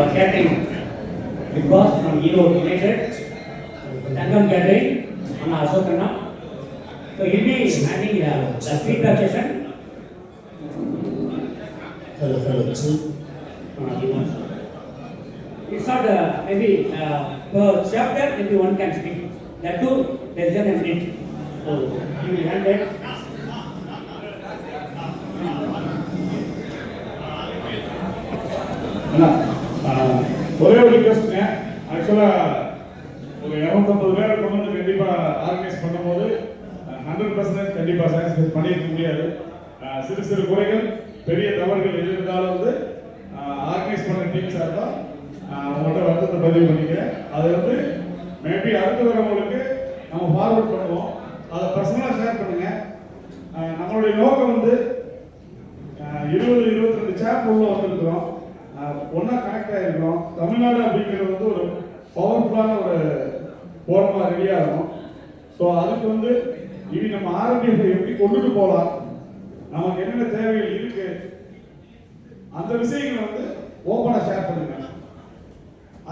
catering. Big Boss from Hero United, Tangam Catering, Anna Ashokana. So he'll be handing the feedback session. Hello. It's not maybe per chapter, maybe one can speak. That too, less than a minute. So you will hand it. ஒரே ஒரு ரிக்வெஸ்ட்ங்க. ஆக்சுவலாக ஒரு 250 பேரை கொண்டு வந்து கண்டிப்பாக organise பண்ணும்போது 100% கண்டிப்பாக சாட்டிஸ்ஃபை பண்ணியிருக்க முடியாது. சிறு குறைகள் பெரிய தவறுகள் எது இருந்தாலும் வந்து ஆர்கனைஸ் பண்ண டீம் சார்பாக அவங்கள்ட்ட வருத்தத்தை பதிவு பண்ணிக்கிறேன். அது வந்து மேபி அடுத்து வரவங்களுக்கு நம்ம ஃபார்வர்ட் பண்ணுவோம். அதை பர்சனலாக ஷேர் பண்ணுங்கள். நம்மளுடைய நோக்கம் வந்து 20-22 சேனல் உள்ள வந்துருக்கிறோம். ஒன்றா கனெக்ட் ஆகிருக்கிறோம். தமிழ்நாடு அப்படிங்கிறது வந்து ஒரு பவர்ஃபுல்லான ஒரு ஃபோரமாக ரெடி ஆகணும். ஸோ அதுக்கு வந்து இனி நம்ம ஆர்டிஎஃப் எப்படி கொண்டுட்டு போகலாம், நமக்கு என்னென்ன தேவைகள் இருக்கு, அந்த விஷயங்களை வந்து ஓப்பனாக ஷேர் பண்ணுங்க.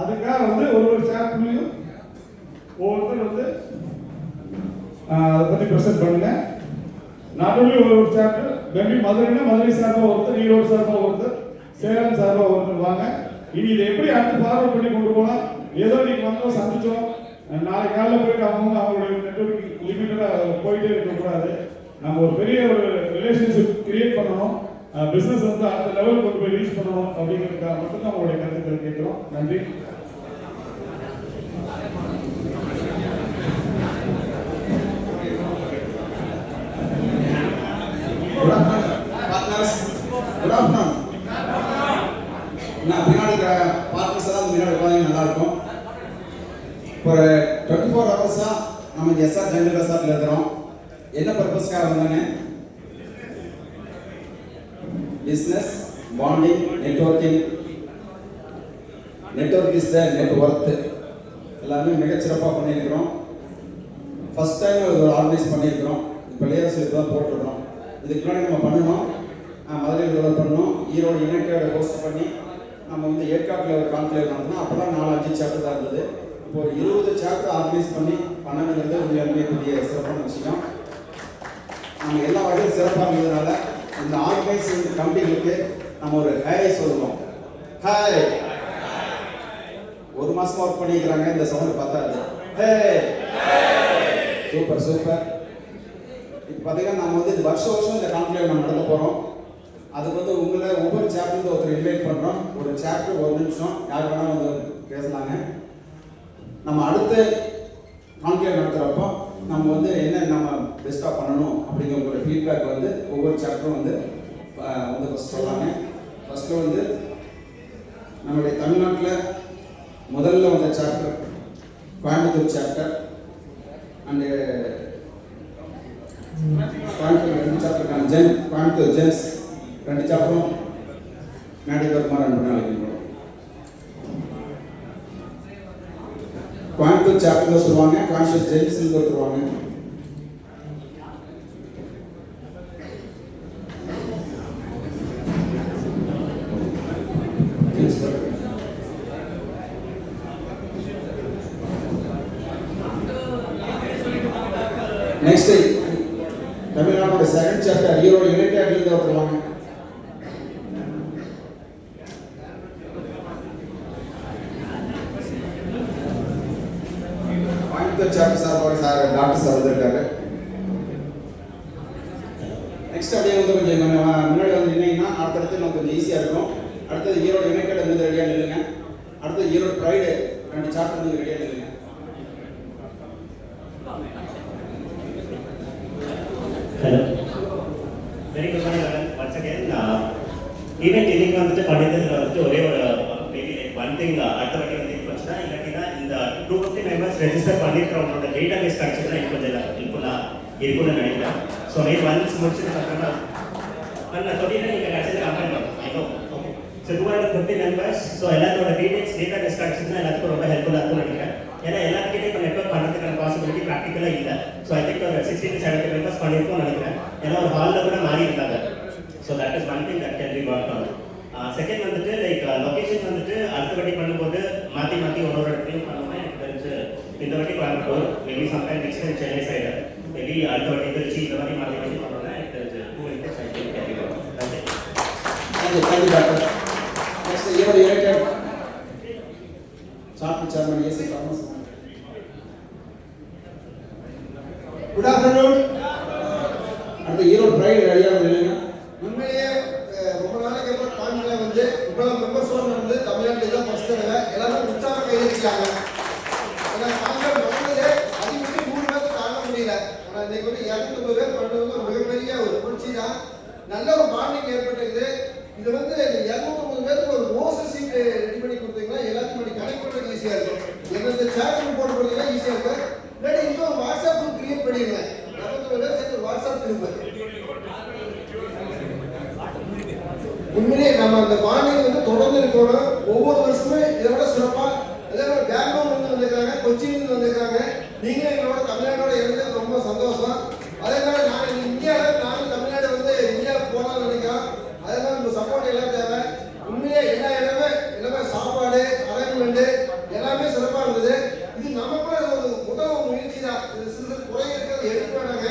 அதுக்காக வந்து ஒரு சேனல்லையும் ஒவ்வொருத்தர் வந்து அதை பற்றி ப்ரெசென்ட் பண்ணுங்க. நாட் ஒன்லி ஒரு சேனல், மேபி மதுரை சார்பாக ஒருத்தர், ஈரோடு சார்பாக ஒருத்தர், சேலம் சார்பாக ஒருத்தர் வாங்க. இனி இதை எப்படி அடுத்து ஃபார்வர்ட் பண்ணி கொண்டு போகலாம். ஏதோ நீங்கள் வந்தோம் சந்திச்சோம், நாளைக்கு காலையில் போயிட்டு அவங்களுடைய நெட்வொர்க் லிமிட்டடாக போயிட்டே இருக்கக்கூடாது. நம்ம ஒரு பெரிய ஒரு ரிலேஷன்ஷிப் கிரியேட் பண்ணணும். பிஸ்னஸ் வந்து அடுத்த லெவலுக்கு கொண்டு போய் ரீச் பண்ணணும் அப்படிங்கிறதுக்காக மட்டும்தான் அவங்களுடைய கருத்துக்கள் கேட்கிறோம். நன்றி. பின்னாடி பார்ட்னர்ஸ் எல்லாம் முன்னாடி உட்காந்து நல்லா இருக்கும். ஒரு 24 ஹவர்ஸாக நம்ம எஸ்ஆர் ஜென்ரல் ரெசார்ட்ல இருக்கிறோம். என்ன பர்பஸ்க்காக வந்தாங்க? Business, bonding, networking. Network is the net worth. எல்லாமே மிகச்சிறப்பாக பண்ணியிருக்கிறோம். ஃபர்ஸ்ட் டைம் ஒரு ஆர்கனைஸ் பண்ணியிருக்கிறோம். இப்போ லேயர்ஸ் தான் போட்டிருக்கிறோம். இதுக்கு முன்னாடி நம்ம பண்ணணும், மதுரையில் டெவலப் பண்ணணும், ஈரோடு யுனைடெட் ஹோஸ்ட் பண்ணி நம்ம வந்து ஏற்காட்டில் ஒரு கான்க்ளேவ் நடந்தோம். அப்போ தான் 4-5 சாப்டர் தான் இருந்தது. இப்போ ஒரு 20 சாப்டர் ஆர்கனைஸ் பண்ணி பண்ணணுங்கிறது உண்மையாலுமே பெரிய சிறப்பான விஷயம். நம்ம எல்லா வகையும் சிறப்பாக இருந்ததுனால இந்த ஆர்கனைசிங் கம்பெனிகளுக்கு நம்ம ஒரு ஹாய் சொல்லுவோம். ஹாய். 1 மாசமா ஒர்க் பண்ணிக்கிறாங்க, இந்த சவுண்ட் பார்த்தாது. ஹே சூப்பர். இப்போ பார்த்தீங்கன்னா நம்ம வந்து வருஷம் இந்த கான்க்ளேவ் நம்ம நடத்த போகிறோம். அதுக்கு வந்து உங்களை ஒவ்வொரு சாப்டருக்கு ஒருத்தர் இன்வைட் பண்ணுறோம். ஒரு சாப்டர் 1 நிமிஷம் யார் வேணாலும் வந்து பேசலாங்க. நம்ம அடுத்த கான்க்ளேவ் நடத்துகிறப்போ நம்ம வந்து என்ன நம்ம பெஸ்ட்டாக பண்ணணும் அப்படிங்கிற ஒரு ஃபீட்பேக் வந்து ஒவ்வொரு சாப்டரும் வந்து ஃபஸ்ட் சொல்லாங்க. ஃபஸ்ட்டு வந்து நம்மளுடைய தமிழ்நாட்டில் முதல்ல வந்த chapter Coimbatore chapter and Coimbatore 2 சாப்டருக்கான கோயம்புத்தூர் ஜென்ஸ் 2 சாப்டரும் மேடிபர்மா ரன் பண்ண அழைக்கிறோம். கோயம்புத்தூர் சாப்டர் ஒருத்தருவாங்க, கோயம்புத்தூர் ஜென்ஸ் ஒருத்தருவாங்க. Next Tamil Nadu second chapter Erode யுனைடெட்ல இருந்து ஒருத்தருவாங்க. Coimbatore chapter sir doctor sir வந்திருக்காரு. நெக்ஸ்ட் அப்படியே வந்து கொஞ்சம் முன்னாடி வந்து நின்னீங்கன்னா அடுத்தடுத்து நமக்கு கொஞ்சம் ஈஸியாக இருக்கும். அடுத்தது ஈரோடு யுனைடெட் வந்து ரெடியாக நில்லுங்க. அடுத்தது ஈரோடு ப்ரைடு 2 சாப்டர் வந்து ரெடியாக நில்லுங்க. Hello. Very good morning, madam. Once again, event இன்னைக்கு வந்துட்டு படித்ததுல வந்துட்டு ஒரே ஒரு maybe like one thing அடுத்த வாட்டி வந்து இப்போச்சுன்னா இல்லாட்டினா இந்த 250 மெம்பர்ஸ் ரெஜிஸ்டர் பண்ணிருக்கிறவங்களோட டேட்டா பேஸ் கிடைச்சதுன்னா இன்னும் கொஞ்சம் இருக்கும்னு நினைக்கிறேன். ஸோ maybe ஒன்ஸ் முடிச்சதுக்கு அப்புறமா நான் சொல்லிட்டேன், நீங்கள் கிடைச்சது கம்பெனி பண்ணணும். I know. Okay. So 250 members. So எல்லாத்தோட டீடைல்ஸ் டேட்டா பேஸ் கிடைச்சதுன்னா எல்லாத்துக்கும் ரொம்ப ஹெல்ப்ஃபுல்லாக இருக்கும்னு நினைக்கிறேன். ஏன்னா எல்லாத்துக்கிட்டே இப்போ நெட்வொர்க் பண்ணுறதுக்கான பாசிபிலிட்டி ப்ராக்டிக்கலாக இல்லை. ஸோ ஐ திங்க் ஒரு 60-70 மெம்பர்ஸ் பண்ணியிருக்கோம்னு நினைக்கிறேன். ஏன்னா ஒரு ஹாலில் கூட மாறி இருக்காங்க. So that is one thing that can be work on. Second வந்துட்டு லைக் லொக்கேஷன் வந்துட்டு அடுத்தபடி சென்னை சைடு மேபி அடுத்த வாட்டி திருச்சி இந்த மாதிரி மாற்றி மாற்றி பண்ணோம்னா எனக்கு 2 இன்டெக்ஸ் ஐ திங்க் கேரி வரும். Thank you doctor. Next Erode United chapter chairman AC Thomas. Good afternoon. அடுத்து ஈரோடு பிரைட் ரெடியாக இல்லைங்க. உண்மையிலேயே ரொம்ப நாளைக்கு அப்புறம் கான்ல வந்து இவ்வளவு மெம்பர்ஸோட வந்து தமிழ்நாட்டில் தான் ஃபர்ஸ்ட் தடவை எல்லாரும் உற்சாக கையெழுத்திட்டாங்க. ஏன்னா கான்செப்ட் வந்ததே அதிகபட்சம் 3 பேருக்கு தாங்க முடியல. ஆனால் இன்னைக்கு வந்து 250 பேர் பண்ணுறது ஒரு மிகப்பெரிய ஒரு புரட்சி தான். நல்ல ஒரு பாண்டிங் ஏற்பட்டது. இது வந்து 250 பேருக்கு ஒரு மோசஸ் சீட் ரெடி பண்ணி கொடுத்தீங்கன்னா எல்லாத்தையும் பண்ணி கனெக்ட் பண்ணுறது ஈஸியாக இருக்கும். எந்தெந்த சேனல் போட்டு கொடுத்தீங்கன்னா ஈஸியாக இருக்கும். இல்லாட்டி இன்னும் வாட்ஸ்அப் குரூப் கிரியேட் பண்ணிடுங்க. 250 பேர் சேர்ந்து வாட்ஸ்அப் குரூப். உண்மையிலேயே நம்ம அந்த பாண்டிங் வந்து தொடர்ந்து இருக்கணும். ஒவ்வொரு வருஷமும் இதை விட சிறப்பாக அதே மாதிரி பெங்களூர்ல இருந்து வந்திருக்காங்க, கொச்சியில இருந்து வந்திருக்காங்க. நீங்களும் எங்களோட தமிழ்நாடோட இருந்தது ரொம்ப சந்தோஷம். அதே மாதிரி நாங்கள் இந்தியாவில் நாங்கள் தமிழ்நாடு வந்து இந்தியாவுக்கு போகலாம்னு நினைக்கிறோம். அதே மாதிரி நம்ம சப்போர்ட் எல்லாம் தேவை. உண்மையிலே எல்லாமே சாப்பாடு அரேஞ்ச்மெண்ட் எல்லாமே சிறப்பாக இருந்தது. இது நமக்குள்ள ஒரு உதவ முயற்சி தான். இது சிறு குறை இருக்கிறது எடுக்க வேணாங்க.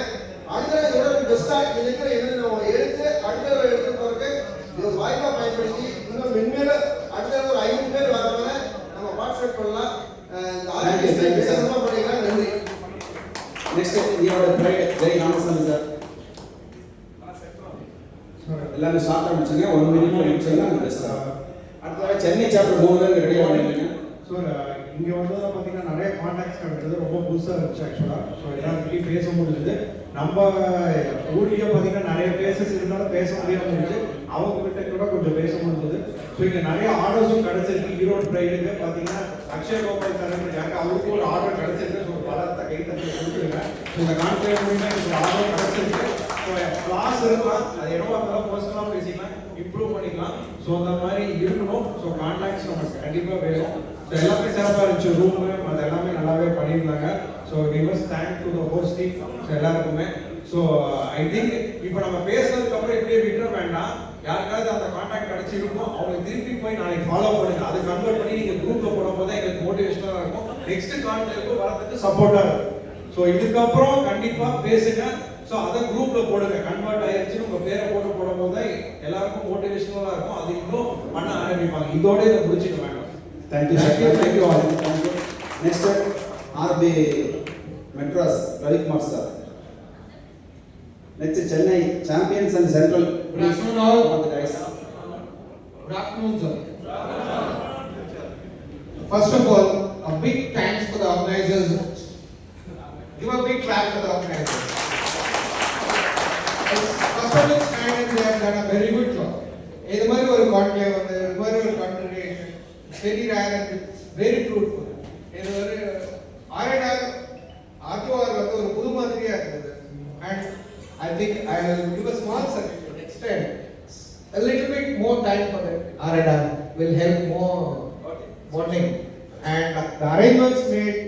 அடுத்த இதோட பெஸ்ட்டாக இருக்கிற என்ன நம்ம எடுத்து அடுத்த எடுத்து போறதுக்கு இது வாய்ப்பா பயன்படுத்தி இன்னும் மென்மேல அடுத்த ஒரு 5 பேர் வரவங்க நம்ம வாட்ஸ்அப் பண்ணலாம். பண்ணிக்கலாம். நன்றி. Next Erode pride Jai Ramasamy sir. எல்லாமே ஷார்ட்டாக முடிச்சுங்க. 1 மினிட் முடிச்சுங்க. அடுத்ததாக சென்னை சாப்டர் 3 பேர் ரெடியாக பண்ணிருக்கீங்க. இங்கே வந்து பார்த்தீங்கன்னா நிறைய கான்டாக்ட்ஸ் கிடைச்சது. ரொம்ப புதுசாக இருந்துச்சு ஆக்சுவலாக. ஸோ எல்லாருக்கிட்டையும் பேச முடிஞ்சது. நம்ம ஊர்லேயே பார்த்தீங்கன்னா நிறைய பேசஸ் இருந்தாலும் பேச முடியாமல் இருந்துச்சு. அவங்க கிட்ட கூட கொஞ்சம் பேச முடிஞ்சது. ஸோ இங்கே நிறைய ஆர்டர்ஸும் கிடைச்சிருக்கு. ஈரோடு பிரைடுக்கு பார்த்தீங்கன்னா அக்ஷய் கோபால் சார் இருக்காங்க. அவருக்கு ஒரு ஆர்டர் கிடைச்சிருக்கு. ஸோ பலத்தை கைத்தட்டி கொடுத்துருங்க. ஸோ இந்த கான்ட்ராக்ட் மூலியமாக எனக்கு ஒரு ஆர்டர் கிடைச்சிருக்கு. ஸோ கிளாஸ் இருக்கலாம், அது என்னவோ அதெல்லாம் பர்சனலாக பேசிக்கலாம், இம்ப்ரூவ் பண்ணிக்கலாம். ஸோ அந்த மாதிரி இருக்கணும். ஸோ கான்டாக்ட்ஸ் நமக்கு கண்டிப்பாக வேணும். ஸோ எல்லாமே சிறப்பாக இருந்துச்சு. ரூமு அது எல்லாமே நல்லாவே பண்ணியிருந்தாங்க. So we must thank to the host team. So எல்லாருக்குமே. ஸோ ஐ திங்க் இப்போ நம்ம பேசுறதுக்கு அப்புறம் இப்படியே விட்டுற வேண்டாம். யாருக்காவது அந்த கான்டாக்ட் கிடைச்சிருக்கும் அவங்களை திருப்பி போய் நாளைக்கு ஃபாலோ பண்ணுங்க. அதை கன்வெர்ட் பண்ணி நீங்கள் குரூப்பில் போடும்போது தான் எங்களுக்கு மோட்டிவேஷனாக இருக்கும். நெக்ஸ்ட் கான்டாக்ட் வரதுக்கு சப்போர்ட்டாக இருக்கும். ஸோ இதுக்கப்புறம் கண்டிப்பாக பேசுங்க. ஸோ அதை குரூப்பில் போடுங்க. கன்வெர்ட் ஆயிடுச்சு உங்கள் பேரை போடும்போது தான் எல்லாருக்கும் மோட்டிவேஷனலாக இருக்கும். அது இன்னும் பண்ண ஆரம்பிப்பாங்க. இதோட இதை முடிச்சுக்க வேண்டாம். Thank you, sir. Thank you all. Thank you. Next up, RB Madras, Ravikumar sir. Next, Chennai Champions and Central. Good afternoon all. All the guys. Good afternoon, sir. First of all, a big thanks for the organizers. Give a big clap for the organizers. It's first of its kind and they have done a very good job. இது மாதிரி ஒரு conclave வந்து இது மாதிரி ஒரு contribution very rare and very fruitful. இது ஒரு RR வந்து ஒரு புது மாதிரியா இருந்தது. And I think I will give a small suggestion. Extend a little bit more time for the R&R will help more bonding. And the arrangements made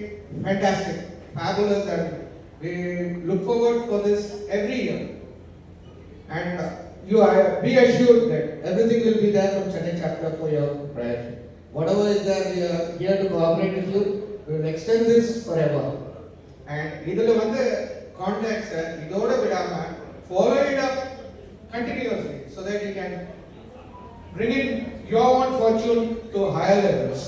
fantastic, fabulous, and we look forward for this every year. And you be assured that everything will be there from Chennai chapter for your priority. Whatever is there, we are here to cooperate with you. We will extend this forever. And idhula vandu contacts idoda vidama follow it up continuously so that you can bring in your own fortune to higher levels.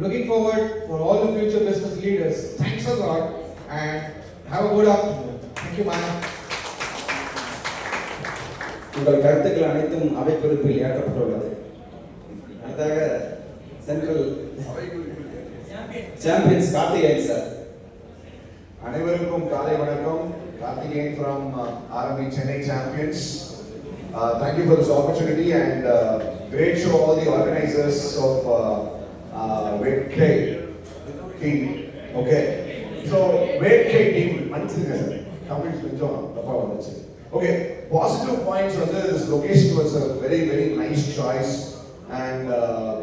Looking forward for all the future business leaders. Thanks a lot and have a good afternoon. Thank you, ma'am. உங்கள் கருத்துக்கள் அனைத்தும் அவை குறிப்பில் ஏற்றப்பட்டுள்ளது. அடுத்ததாக central champions Karthikeyan sir. அனைவருக்கும் காலை வணக்கம். Karthikeyan from RMB Chennai Champions. Thank you for this opportunity and great show all the organizers of Weight K team. Okay, so Weight K team மன்னிச்சுங்க சார், தமிழ் கொஞ்சம் தப்பா வந்துச்சு. Okay, positive points வந்து this location was a very very nice choice. And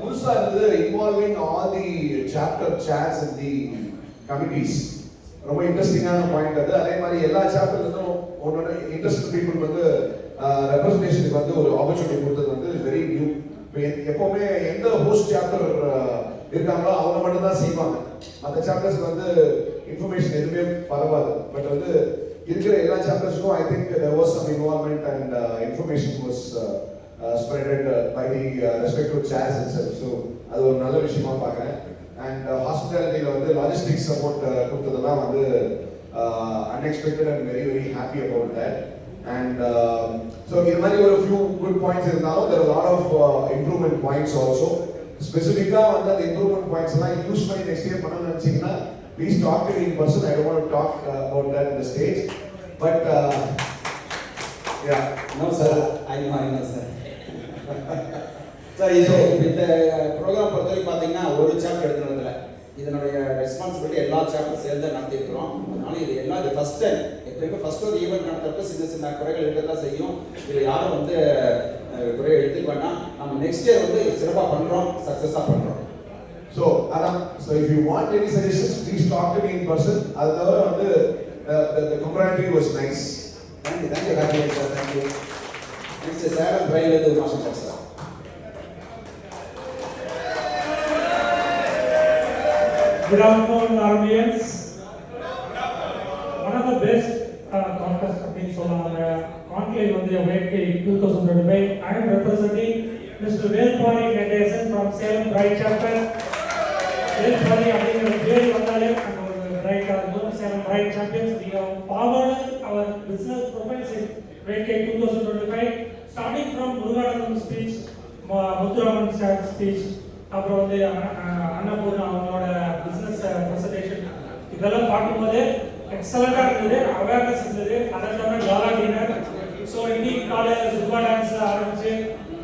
புதுசா இருந்தது, involving all the chapter chairs and the committees. ரொம்ப இன்ட்ரெஸ்டிங்கான point அது. அதே மாதிரி எல்லா சாப்டர்ல இருந்தும் ஒன்னொரு இன்ட்ரெஸ்ட் பீப்புள் வந்து ரெப்ரசன்டேஷனுக்கு வந்து ஒரு ஆப்பர்ச்சுனிட்டி கொடுத்தது வந்து வெரி நியூ. எப்பவுமே எந்த ஹோஸ்ட் சாப்டர் இருக்காங்களோ அவங்க மட்டும் தான் செய்வாங்க. மற்ற சாப்டர்ஸ்க்கு வந்து இன்ஃபர்மேஷன் எதுவுமே பரவாது. பட் வந்து இருக்கிற எல்லா சாப்டர்ஸ்க்கும் I think there was some involvement and information was spreaded by the respective chairs itself. So அது ஒரு நல்ல விஷயமா பார்க்குறேன். அண்ட் ஹாஸ்பிட்டாலிட்டியில் வந்து லாஜிஸ்டிக்ஸ் சப்போர்ட் கொடுத்ததெல்லாம் வந்து unexpected and very very happy about that. And so இது மாதிரி ஒரு few good points இருந்தாலும் there are a lot of improvement points also. ஸ்பெசிஃபிக்காக வந்து அந்த improvement points எல்லாம் யூஸ் பண்ணி நெக்ஸ்ட் இயர் பண்ணணும்னு நினச்சிங்கன்னா please talk to me in person. I don't want to talk about that in the stage. But yeah. No sir, I know sir. Sir இது இந்த program பொறுத்தவரைக்கும் பார்த்தீங்கன்னா ஒரு சாப்டர் எடுத்துனதில்ல, இதனுடைய ரெஸ்பான்சிபிலிட்டி எல்லா சாப்டர் சேர்ந்து நடத்திருக்கிறோம். அதனால இது ஃபர்ஸ்ட் டைம். எப்பயுமே ஃபர்ஸ்ட் ஒரு ஈவெண்ட் நடத்துறப்ப சின்ன சின்ன குறைகள் இருக்கதான் செய்யும். இதில் யாரும் வந்து குறையை எடுத்துக்க வேண்டாம். நம்ம நெக்ஸ்ட் இயர் வந்து சிறப்பாக பண்ணுறோம், சக்ஸஸாக பண்ணுறோம். So if you want any suggestions, please talk to me in person. அது தவிர வந்து the camaraderie was nice. Thank you, Rajesh sir, thank you. Next Saram Braille is the master sir. Good afternoon, audience. One of the best contest அப்படின்னு சொன்னாங்க. Conclave வந்து வேட்கை 2025. I am representing Mr. Velpari Nadeshan from Salem Bright Chapter. Velpari அப்படிங்கிற பேர் வந்தாலே நம்ம ஒரு பிரைட்டாக இருக்கும். Salem Bright Champions. We have forwarded our business profiles in வேட்கை 2025. Starting from Muruganathan speech, Muthuraman sir speech, அப்புறம் வந்து அன்னபூர்ணா அவங்களோட பிஸ்னஸ் ப்ரெசன்டேஷன் இதெல்லாம் பார்க்கும்போது எக்ஸலண்டாக இருந்தது, அவேர்னஸ் இருந்தது. அதை தவிர காலா டின்னர், ஸோ இன்னைக்கு காலையில் சுப்பா டான்ஸில் ஆரம்பிச்சு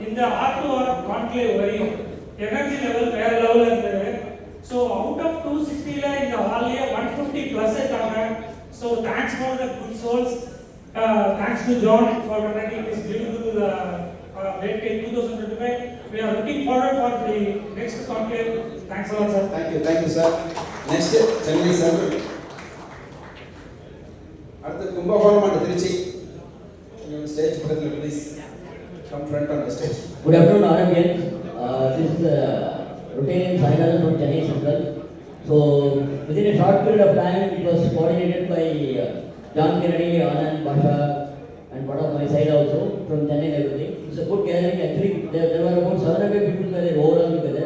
இந்த ஆர் கான்க்ளேவ் வரையும் எனர்ஜி லெவல் வேற லெவலில் இருந்தது. ஸோ அவுட் ஆஃப் 260ல இந்த ஹால்லேயே 150 ப்ளஸ் இருக்காங்க. So thanks for the good souls. Thanks to John for conducting this beautiful Vetkai 2025. We are looking forward for the next conclave. Thanks a lot, sir. Thank you, sir. Next, Chennai sir. அடுத்து Kumbakonam and Trichy. You on stage, brother, please come front on the stage. Good afternoon, Arabians. This is Rotarian Sainath from Chennai Central. So, within a short period of time, it was coordinated by John Kennedy, Anand, Basha, and part of my side also from Chennai and everything. It's a good gathering. Actually, there were about 700 people there overall together.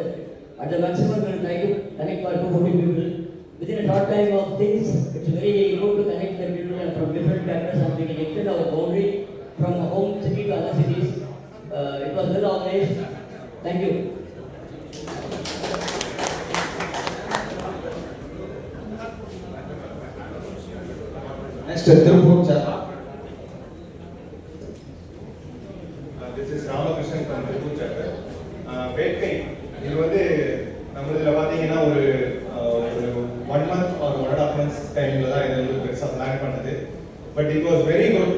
At the maximum, we will try to connect for 240 people. Within a short time of things, it's very good to connect the people from different backgrounds and we can extend our boundary from home city to other cities. It was well organized. Thank you. Next, Tirupur sir. This is Ramakrishnan from Tirupur chapter. வேட்கை இது வந்து நம்மளதுல பாத்தீங்கன்னா ஒரு 1 month or 1.5 months டைம்ல தான் இது வந்து பெருசா பிளான் பண்ணது. But it was very good.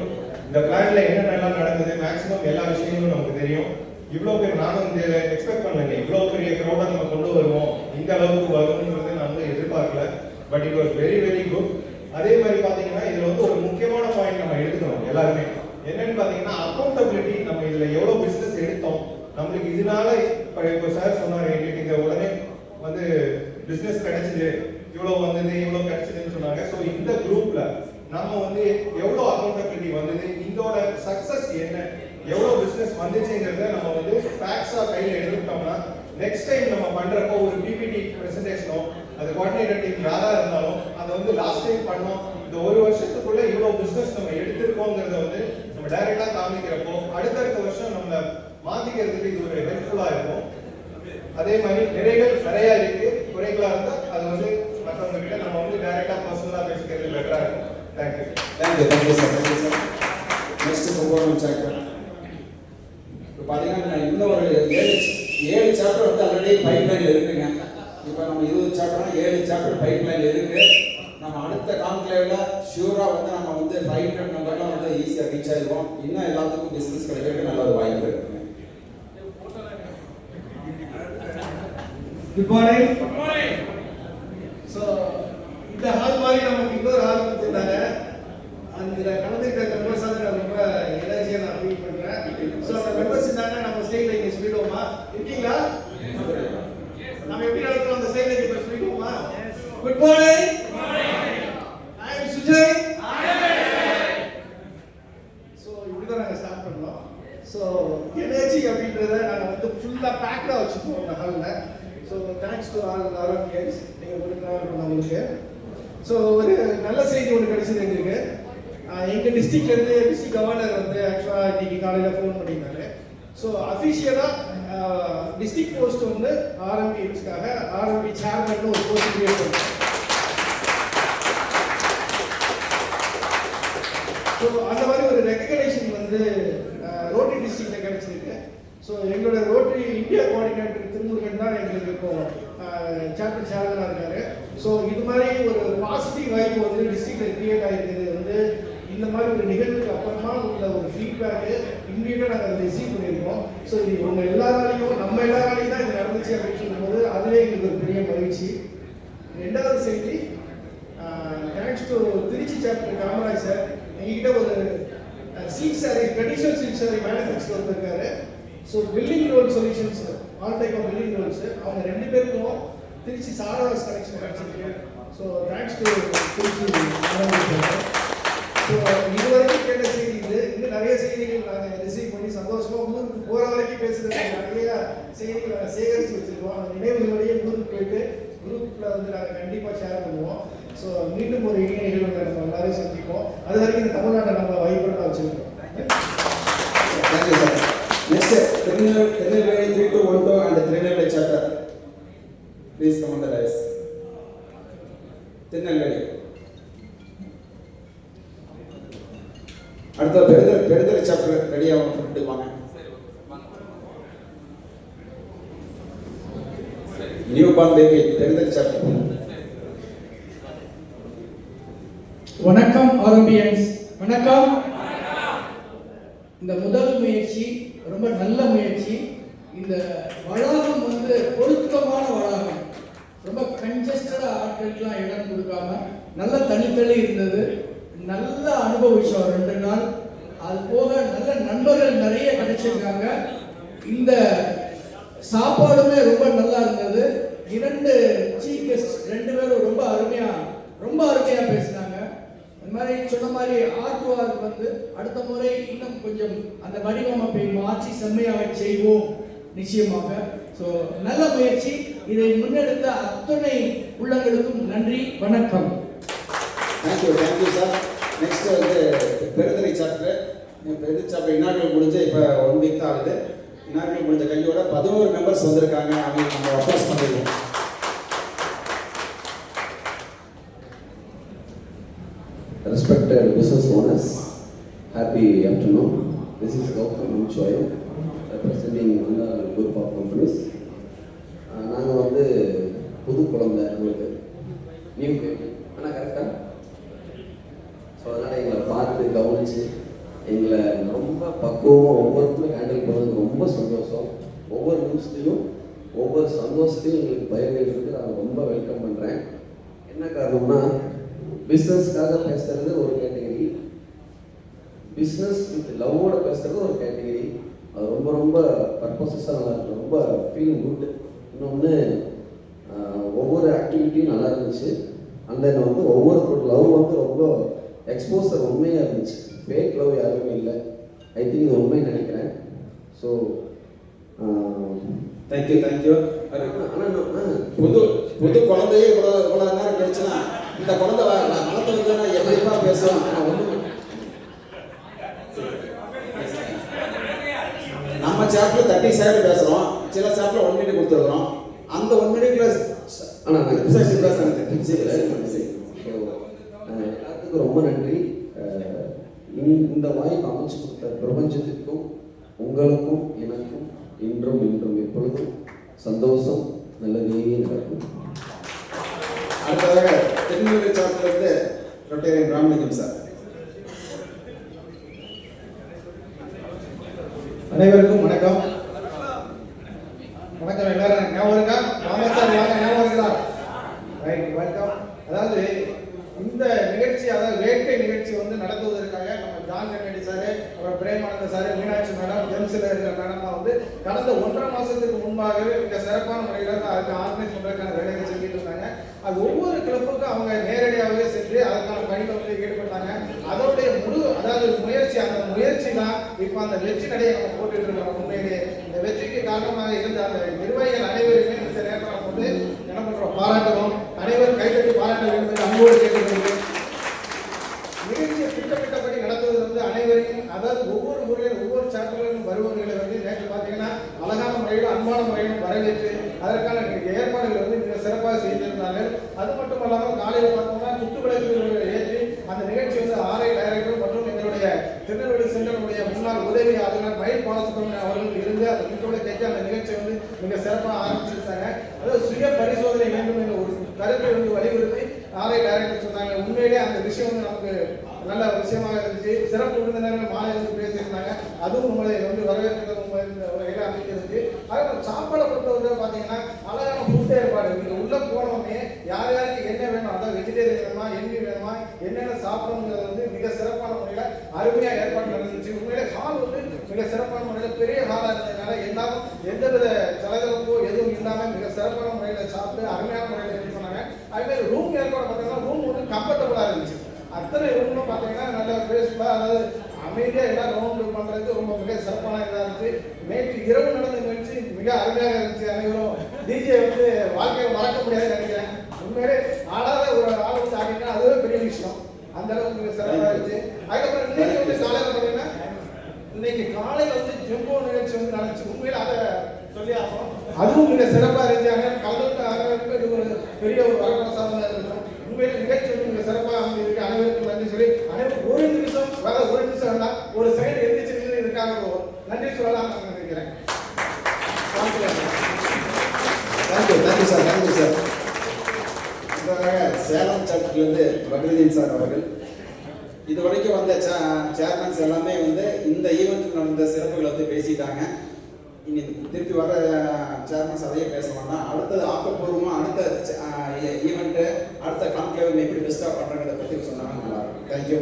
இந்த பிளான்ல என்னென்னலாம் நடந்தது மேக்ஸிமம் எல்லா விஷயங்களும் நமக்கு தெரியும். இவ்வளோ பேர் நானும் இந்த எக்ஸ்பெக்ட் பண்ணலைங்க. இவ்வளோ பெரிய க்ரௌடை நம்ம கொண்டு வருவோம், இந்த அளவுக்கு வரும்ன்றது நான் வந்து எதிர்பார்க்கல. But it was very very good. அதே மாதிரி பாத்தீங்கன்னா இதுல வந்து ஒரு முக்கியமான பாயிண்ட் நம்ம எடுத்துக்கணும் எல்லாருமே. என்னன்னு பாத்தீங்கன்னா அக்கௌண்டபிலிட்டி. நம்ம இதுல எவ்வளவு பிசினஸ் எடுத்தோம், நம்மளுக்கு இதனால இப்போ சார் சொன்னாரு எங்களுக்கு இந்த உடனே வந்து பிசினஸ் கிடைச்சது, இவ்வளவு வந்தது, இவ்வளவு கிடைச்சதுன்னு சொன்னாங்க. ஸோ இந்த குரூப்ல நம்ம வந்து எவ்வளவு அக்கௌண்டபிலிட்டி வந்தது, இதோட சக்சஸ் என்ன, எவ்வளவு பிசினஸ் வந்துச்சுங்கிறத நம்ம வந்து ஃபேக்ஸா கையில் எடுத்துக்கிட்டோம்னா நெக்ஸ்ட் டைம் நம்ம பண்றப்போ ஒரு பிபிடி பிரசன்டேஷனோ அது கோஆர்டினேட்டர் டீம் யாரா இருந்தாலும் அதை வந்து லாஸ்ட் டைம் பண்ணோம், இந்த ஒரு வருஷத்துக்குள்ள இவ்வளவு பிசினஸ் நம்ம எடுத்திருக்கோங்கிறத வந்து நம்ம டைரக்டா காமிக்கிறப்போ அடுத்தடுத்த வருஷம் நம்ம மாத்திக்கிறதுக்கு இது ஒரு ஹெல்ப்ஃபுல்லா இருக்கும். அதே மாதிரி நிறைய இருக்கு, குறைகளா இருந்தா அது வந்து மற்றவங்க கிட்ட நம்ம வந்து டைரக்டா பர்சனலா பேசிக்கிறது பெட்டரா இருக்கும். Thank you sir. Next Kumbakonam chapter. இப்போ பார்த்தீங்கன்னா இன்னும் ஒரு 7 சாப்டர் வந்து ஆல்ரெடி பைப்லைனில் இருக்குங்க. இப்போ நம்ம 20 சாப்டர்னா 7 சாப்டர் பைப்லைனில் இருக்கு. நம்ம அடுத்த கான்க்ளேவ்ல ஷூரா வந்து நம்ம வந்து 500 நம்பர்லாம் வந்து ஈஸியாக ரீச் ஆகிடுவோம். இன்னும் எல்லாத்துக்கும் பிஸ்னஸ் கிடைக்கிறதுக்கு நல்ல ஒரு வாய்ப்பு இருக்குங்க. Good morning. Good morning. So, இந்த ஹால் மாதிரி நமக்கு இன்னொரு ஹால் கொடுத்துருந்தாங்க. அந்த கலந்துக்கிட்ட மெம்பர்ஸ் வந்து நான் ரொம்ப எனர்ஜியாக நான் ஃபீல் பண்ணுறேன். ஸோ அந்த மெம்பர்ஸ் இருந்தாங்க, நம்ம ஸ்டேஜில் இங்கே சொல்லிடுவோமா? இருக்கீங்களா? நம்ம எப்படி நடத்துகிறோம் அந்த ஸ்டேஜில் இப்போ சொல்லிடுவோமா? Good morning. ஃபுல்லாக பேக்டாக வச்சுருக்கோம் அந்த ஹாலில். ஸோ தேங்க்ஸ் டு ஆல் கேஸ் நீங்கள் கொடுக்குறாங்க உங்களுக்கு. ஸோ ஒரு நல்ல செய்தி ஒன்று கிடைச்சது எங்களுக்கு. எங்கள் டிஸ்ட்ரிக்ட்லேருந்து டிஸ்ட்ரிக்ட் கவர்னர் வந்து ஆக்சுவலாக இன்றைக்கி காலையில் ஃபோன் பண்ணியிருந்தாரு. ஸோ அஃபிஷியலாக டிஸ்ட்ரிக்ட் போஸ்ட் வந்து ஆர்எம்பிஎஸ்க்காக ஆர்எம்பி சேர்மன் ஒரு போஸ்ட் கிரியேட் பண்ணுறோம். ஸோ அந்த மாதிரி ஒரு ரெக்கக்னேஷன் வந்து ரோட்டரி டிஸ்ட்ரிக்ட்ல கிடைச்சிருக்கு. ஸோ எங்களோட ரோட்டரி இந்தியா கோஆர்டினேட்டர் திருமுருகன் தான் எங்களுக்கு இப்போ சாப்டர் சேர்மனாக இருக்காரு. ஸோ இது மாதிரி ஒரு பாசிட்டிவ் வைப் வந்து டிஸ்ட்ரிக்ட்ல கிரியேட் ஆகிருக்கிறது வந்து இந்த மாதிரி ஒரு நிகழ்வுக்கு அப்புறமா உள்ள ஒரு ஃபீட்பேக்கு இம்மிடியட்டாக நாங்கள் அதை ரிசீவ் பண்ணியிருக்கோம். ஸோ இது உங்க எல்லாராலையும் நம்ம எல்லாராலையும் தான் இது நடந்துச்சு அப்படின்னு சொல்லும்போது அதுவே எங்களுக்கு ஒரு பெரிய மகிழ்ச்சி. ரெண்டாவது செய்தி, thanks to Trichy chapter Kamaraj sir எங்ககிட்ட ஒரு silk sari traditional silk sari manufacture வந்திருக்காரு. So building roll solutions all type of building rolls அவங்க 2 பேருக்கும் திருச்சி சாரதாஸ் கலெக்ஷன் கிடைச்சிருக்கு. So thanks to Trichy. So இது வரைக்கும் கேட்ட செய்தி இது. இன்னும் நிறைய செய்திகள் நாங்கள் ரிசீவ் பண்ணி சந்தோஷமாக ஊருக்கு போகிற வரைக்கும் பேசுகிறதுக்கு நிறைய செய்திகள் நாங்கள் சேகரித்து வச்சுருக்கோம். அந்த நினைவுகளோடையே ஊருக்கு போயிட்டு குரூப்பில் வந்து நாங்கள் கண்டிப்பாக ஷேர் பண்ணுவோம். ஸோ மீண்டும் ஒரு இணைய நிகழ்வுகளை நம்ம எல்லாரையும் சந்திப்போம். அது வரைக்கும் இந்த தமிழ்நாட்டை நம்ம வைப்ரண்டாக வச்சுருக்கோம். Thank you sir. Next Tirunelveli 3212 and Tirunelveli chapter please come on the rise. Tirunelveli அடுத்த பெருதலை சாப்டர் ரெடியாக கொடுத்துருவாங்க. நியூ பார்ன் பேபி பெருதலை சாப்டர். வணக்கம் ஆரம்பியன்ஸ், வணக்கம். இந்த முதல் முயற்சி ரொம்ப நல்ல முயற்சி. இந்த வளாகம் வந்து பொருத்தமான வளாகம், ரொம்ப கன்ஜஸ்டடா ஆட்களுக்கெல்லாம் இடம் கொடுக்காம நல்ல தனித்தள்ளி இருந்தது. நல்ல அனுபவிச்சோம் 2 நாள். அது போக நல்ல நண்பர்கள் நிறைய கிடைச்சிருக்காங்க. இந்த சாப்பாடுமே ரொம்ப நல்லா இருந்தது. 2 சீஃப் கெஸ்ட் 2 பேரும் ரொம்ப அருமையா பேசினாங்க. இந்த மாதிரி சொன்ன மாதிரி ஆர்ட் வந்து அடுத்த முறை இன்னும் கொஞ்சம் அந்த வடிவமைப்பை மாற்றி செம்மையாக செய்வோம் நிச்சயமாக. ஸோ நல்ல முயற்சி. இதை முன்னெடுத்த அத்தனை உள்ளங்களுக்கும் நன்றி, வணக்கம். Thank you sir. நெக்ஸ்ட் வந்து பெருதலை சாப்டர். பெருதலை சாப்டர் இனாகுரல் முடிஞ்சு இப்போ 1 வீக் தான் ஆகுது. இனாகுரல் முடிஞ்ச கையோட 11 மெம்பர்ஸ் வந்திருக்காங்க. அவங்க நம்ம அப்ரோச் பண்ணிடுவோம். Respected business owners, happy afternoon. This is Gautam Choy, representing another group of companies. நாங்கள் வந்து புது குழந்தை உங்களுக்கு நியூ பேபி ஆனால் கரெக்டாக. ஸோ அதனால் எங்களை பார்த்து கவனித்து எங்களை ரொம்ப பக்குவமாக ஒவ்வொருத்தரும் ஹேண்டில் பண்ணது ரொம்ப சந்தோஷம். ஒவ்வொரு நிமிஷத்துலையும் ஒவ்வொரு சந்தோஷத்தையும் எங்களுக்கு பயிர்களுக்கு நான் ரொம்ப வெல்கம் பண்ணுறேன். என்ன காரணம்னா, பிஸ்னஸ்க்காக பேசுறது ஒரு கேட்டகரி, பிஸ்னஸ் வித் லவ்வோட பேசுறது ஒரு கேட்டகரி. அது ரொம்ப ரொம்ப பர்பஸஸாக நல்லா இருக்கு, ரொம்ப ஃபீலிங் குட். இன்னொன்று ஒவ்வொரு ஆக்டிவிட்டியும் நல்லா இருந்துச்சு. அந்த வந்து ஒவ்வொரு லவ் வந்து ரொம்ப எக்ஸ்போசர் உண்மையாக இருந்துச்சு. ஃபேக் லவ் யாருமே இல்லை. ஐ திங்க் இது உண்மைன்னு நினைக்கிறேன். So thank you. ஆனால் புது குழந்தையே இவ்வளோ நேரம் கிடைச்சுன்னா இந்த குழந்தை வளர்த்து நான் எப்படிப்பா பேசுவேன். நம்ம சாப்டர் 30 சைடு பேசுகிறோம், சில சாப்டர் 1 மினிட் கொடுத்துருக்குறோம். அந்த 1 மினிட்ல ஆனால் எல்லாத்துக்கும் ரொம்ப நன்றி. இந்த வாய்ப்பு அமைச்சு கொடுத்த பிரபஞ்சத்திற்கும் உங்களுக்கும் எனக்கும் இன்றும் எப்பொழுதும் சந்தோஷம், நல்லதே நடக்கும். அடுத்ததாக திருநெல்வேலி சாப்டர்லேருந்து ரொட்டேரியன் ராமலிங்கம் சார். அனைவருக்கும் வணக்கம். வணக்கம். எல்லாரும் ஞாபகம் இருக்கா? ராமசாமி ஞாபகம் இருக்கா? Right, welcome. அதாவது இந்த நிகழ்ச்சி, அதாவது வேட்கை நிகழ்ச்சி வந்து நடத்துவதற்காக நம்ம ஜான் கென்னடி சார், அப்புறம் பிரேமானந்த சார், மீனாட்சி மேடம், ஜெம்ஸில் இருக்கிற மேடமாக வந்து கடந்த 1.5 மாதத்துக்கு முன்பாகவே மிக சிறப்பான முறையில் அதுக்கு ஆர்கனைஸ் பண்ணுறதுக்கான வேலைகள் செஞ்சுட்டு இருந்தாங்க. அது ஒவ்வொரு கிளப்புக்கும் அவங்க நேரடியாகவே சென்று அதுக்கான பணிகளை வந்து ஈடுபட்டாங்க. அதோடைய முழு அதாவது முயற்சி, அந்த முயற்சி தான் இப்போ அந்த வெற்றி நடையை நம்ம போட்டுட்டு இருக்கோம். உண்மையிலே இந்த வெற்றிக்கு காரணமாக இருந்த அந்த நிர்வாகிகள் அனைவருமே இந்த நேரத்தில் நம்ம வந்து என்ன பண்றோம், பாராட்டுறோம். அனைவரும் கைத்தட்டி பாராட்ட வேண்டும் என்று அன்போடு கேட்டுக்கொள்கிறேன். நிகழ்ச்சியை திட்டமிட்டபடி நடத்துவது வந்து அனைவரையும், அதாவது ஒவ்வொரு முறையிலும் ஒவ்வொரு சாப்டர்களிலும் வருபவர்களை வந்து நேற்று பார்த்தீங்கன்னா அழகான முறையிலும் அன்பான முறையிலும் வரவேற்று அதற்கான ஏற்பாடுகள் வந்து மிக சிறப்பாக செய்திருந்தார்கள். அது மட்டும் இல்லாமல் காலையில் பார்த்தோம்னா குத்துவிளக்குகளை ஏற்றி அந்த நிகழ்ச்சி வந்து ஆர்ஐ டைரக்டர் மற்றும் எங்களுடைய திருநெல்வேலி சென்டருடைய முன்னாள் உதவி ஆளுநர் மயில் பாலசுப்ரமணியன் அவர்கள் இருந்து அந்த குத்துவிளக்கேற்றி அந்த நிகழ்ச்சியை வந்து மிக சிறப்பாக ஆரம்பிச்சிருந்தாங்க. அதாவது சுய பரிசோதனை வேண்டும் என்ற ஒரு கருத்தை வந்து வலியுறுத்தி ஆர்ஐ டைரக்டர் சொன்னாங்க. உண்மையிலே அந்த விஷயம் வந்து நமக்கு நல்ல விஷயமாக இருந்துச்சு. சிறப்பு விருந்தினர்கள் மாலை வந்து பேசியிருந்தாங்க. அதுவும் உங்களை வந்து வரவேற்கிறது வகையில் அமைக்கிறது. அதே சாப்பாடை பொறுத்தவரை பார்த்தீங்கன்னா அழகான ஃபுட் ஏற்பாடு. நீங்கள் உள்ள போனோடனே யார் யாருக்கு என்ன வேணும், அதாவது வெஜிடேரியன் வேணுமா, எண்ணி வேணுமா, என்னென்ன சாப்பிடணுங்கிறது வந்து மிக சிறப்பான முறையில் அருமையாக ஏற்பாடு நடந்துச்சு. உண்மையிலே ஹால் வந்து மிக சிறப்பான முறையில் பெரிய ஹாலாக இருந்ததுனால எல்லாரும் எந்தவித செலவிழப்போ எதுவும் இல்லாமல் மிக சிறப்பான முறையில் சாப்பிட்டு அருமையான முறையில் இது சொன்னாங்க. அதேமாதிரி ரூம் ஏற்பாடு பார்த்தீங்கன்னா ரூம் வந்து கம்ஃபர்டபுளாக இருந்துச்சு. அத்தனை ரூம்லும் பார்த்தீங்கன்னா நல்ல பேஸ்ஃபுல்லாக, அதாவது அமைதியாக எல்லாம் ரவுண்டு பண்ணுறதுக்கு ரொம்ப மிக சிறப்பான இதாக இருந்துச்சு. நேற்று இரவு நடந்த நிகழ்ச்சி மிக அருமையாக இருந்துச்சு. அனைவரும் டிஜே வந்து வாழ்க்கையை மறக்க முடியாதுன்னு நினைக்கிறேன். உண்மையிலே ஆடாத ஒரு ஆள் வந்து ஆடினா அதுவே பெரிய விஷயம். அந்த அளவுக்கு மிக சிறப்பாக இருந்துச்சு. அதுக்கப்புறம் இன்னைக்கு வந்து காலையில் பார்த்தீங்கன்னா இன்னைக்கு காலையில் வந்து ஜெம்போ நிகழ்ச்சி வந்து நடந்துச்சு. உண்மையில அதை சொல்லி ஆகும், அதுவும் மிக சிறப்பாக இருந்துச்சு. கலந்துக்கு இது ஒரு பெரிய ஒரு வரப்பிரசாதமாக இருக்கும். உண்மையில நிகழ்ச்சி வந்து மிக சிறப்பாக அமைந்திருக்கு. அனைவருக்கும் நன்றி சொல்லி அனைவரும் ஒரு நிமிஷம் வேண்டாம், ஒரு செகண்ட் எந்திரிச்சு இருக்காங்க நன்றி சொல்லலாம் நான் நினைக்கிறேன். Thank you sir. சேலம் சாப்டர்லேருந்து பக்ரீதீன் சார் அவர்கள் இது வரைக்கும் வந்த சேர்மன்ஸ் எல்லாமே வந்து இந்த ஈவெண்ட்டுக்கு நடந்த சிறப்புகளை வந்து பேசிட்டாங்க. இனி திருப்பி வர சேர்மன்ஸ் அதையே பேசலாம்னா அடுத்தது ஆக்கப்பூர்வமாக அடுத்த ஈவெண்ட்டு அடுத்த கான்க்ளேவ் எப்படி பெஸ்ட்டாக பண்ணுறதை பற்றி சொன்னாங்க நல்லா இருக்கும். தேங்க்யூ.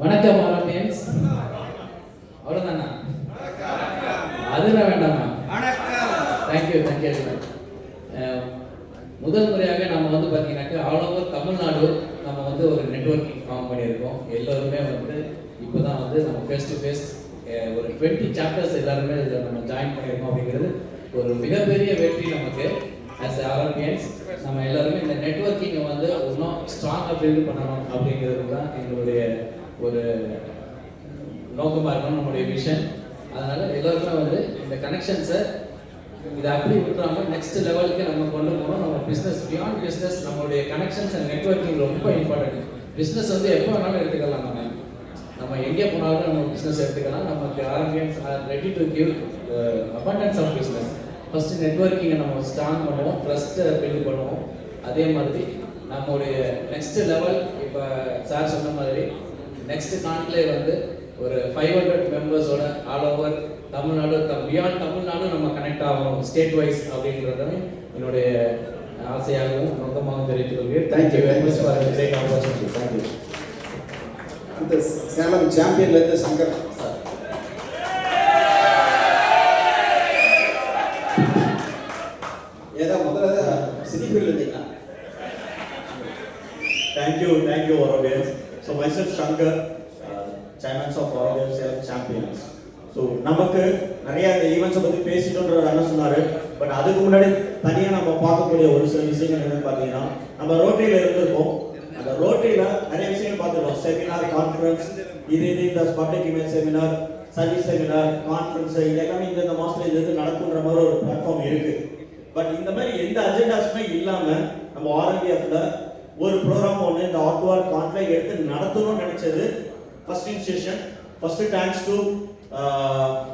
வணக்கம் ஆரம்பியன்ஸ். அவ்வளோதானா? அதுல வேண்டாமா? தேங்க்யூ. முதல் முறையாக நம்ம வந்து பார்த்தீங்கன்னாக்கா ஆல் ஓவர் தமிழ்நாடு நம்ம வந்து ஒரு நெட்வொர்க்கிங் ஃபார்ம் பண்ணியிருக்கோம். எல்லோருமே வந்து இப்போ தான் வந்து நம்ம ஃபேஸ் டு ஃபேஸ் ஒரு 20 சாப்டர்ஸ் எல்லாருமே இதில் நம்ம ஜாயின் பண்ணியிருக்கோம். அப்படிங்கிறது ஒரு மிகப்பெரிய வெற்றி நமக்கு ஆஸ் ஆர்பிஎன்ஸ். நம்ம எல்லாருமே இந்த நெட்வொர்க்கிங்கை வந்து இன்னும் ஸ்ட்ராங்காக பில்ட் பண்ணணும் அப்படிங்கிறது தான் எங்களுடைய ஒரு நோக்கமாக இருக்கணும், நம்மளுடைய விஷன். அதனால் எல்லோருமே வந்து இந்த கனெக்ஷன்ஸை இதை அப்படி விட்டுறாம நெக்ஸ்ட் லெவலுக்கு நம்ம கொண்டு போகணும். நம்ம பிஸ்னஸ் பியாண்ட் பிஸ்னஸ் நம்மளுடைய கனெக்ஷன்ஸ் அண்ட் நெட்வொர்க்கிங் ரொம்ப இம்பார்ட்டன்ட். பிஸ்னஸ் வந்து எப்போ வேணாலும் எடுத்துக்கலாம். நம்ம எங்கே போனாலும் நம்ம பிஸ்னஸ் எடுத்துக்கலாம். நமக்கு ஆர்பிஎன்ஸ் are ready to give abundance of business. First நெட்வொர்க்கிங்கை நம்ம ஸ்ட்ராங் பண்ணுவோம், ட்ரஸ்ட்டை பில்ட் பண்ணுவோம். அதே மாதிரி நம்மளுடைய நெக்ஸ்ட் லெவல் இப்போ சார் சொன்ன மாதிரி நெக்ஸ்ட் கான்க்ளேவ் வந்து ஒரு 500 மெம்பர்ஸோட all over Tamil Nadu beyond Tamil Nadu நம்ம கனெக்ட் ஆகணும் ஸ்டேட் வைஸ் அப்படின்றது என்னுடைய ஆசையாகவும் நோக்கமாகவும் தெரிவித்துக் கொள்கிறேன். Thank you very much for the great opportunity. Thank you. அந்த சேலம் சாம்பியன்லேருந்து சங்கர் சார். ஏதோ முதல்ல சினிஃபீல்டு இருந்தீங்களா? Thank you Aurobians. So myself Shankar, chairman of Aurobians Salem Champions. So நமக்கு நிறைய இந்த ஈவெண்ட்ஸை பற்றி பேசிட்டோன்ற அண்ணன் சொன்னார். பட் அதுக்கு முன்னாடி தனியாக நம்ம பார்க்கக்கூடிய ஒரு சில விஷயங்கள் என்னன்னு பார்த்தீங்கன்னா நம்ம ரோட்டரியில் இருந்திருக்கோம். அந்த ரோட்டரியில் நிறைய விஷயங்கள் பார்த்துருக்கோம். செமினார், கான்ஃபரன்ஸ், இது இந்த public image seminar, service seminar, conference, இது எல்லாமே இந்த மாதத்தில் இது நடக்குன்ற மாதிரி ஒரு பிளாட்ஃபார்ம் இருக்குது. பட் இந்த மாதிரி எந்த அஜெண்டாஸுமே இல்லாமல் நம்ம ஆர்எம்பிஎஃப்ல ஒரு ப்ரோக்ராம் ஒன்று இந்த ஆர்ட்வார் கான்க்ளேவ் எடுத்து நடத்தணும்னு நினைச்சது first initiation. First thanks to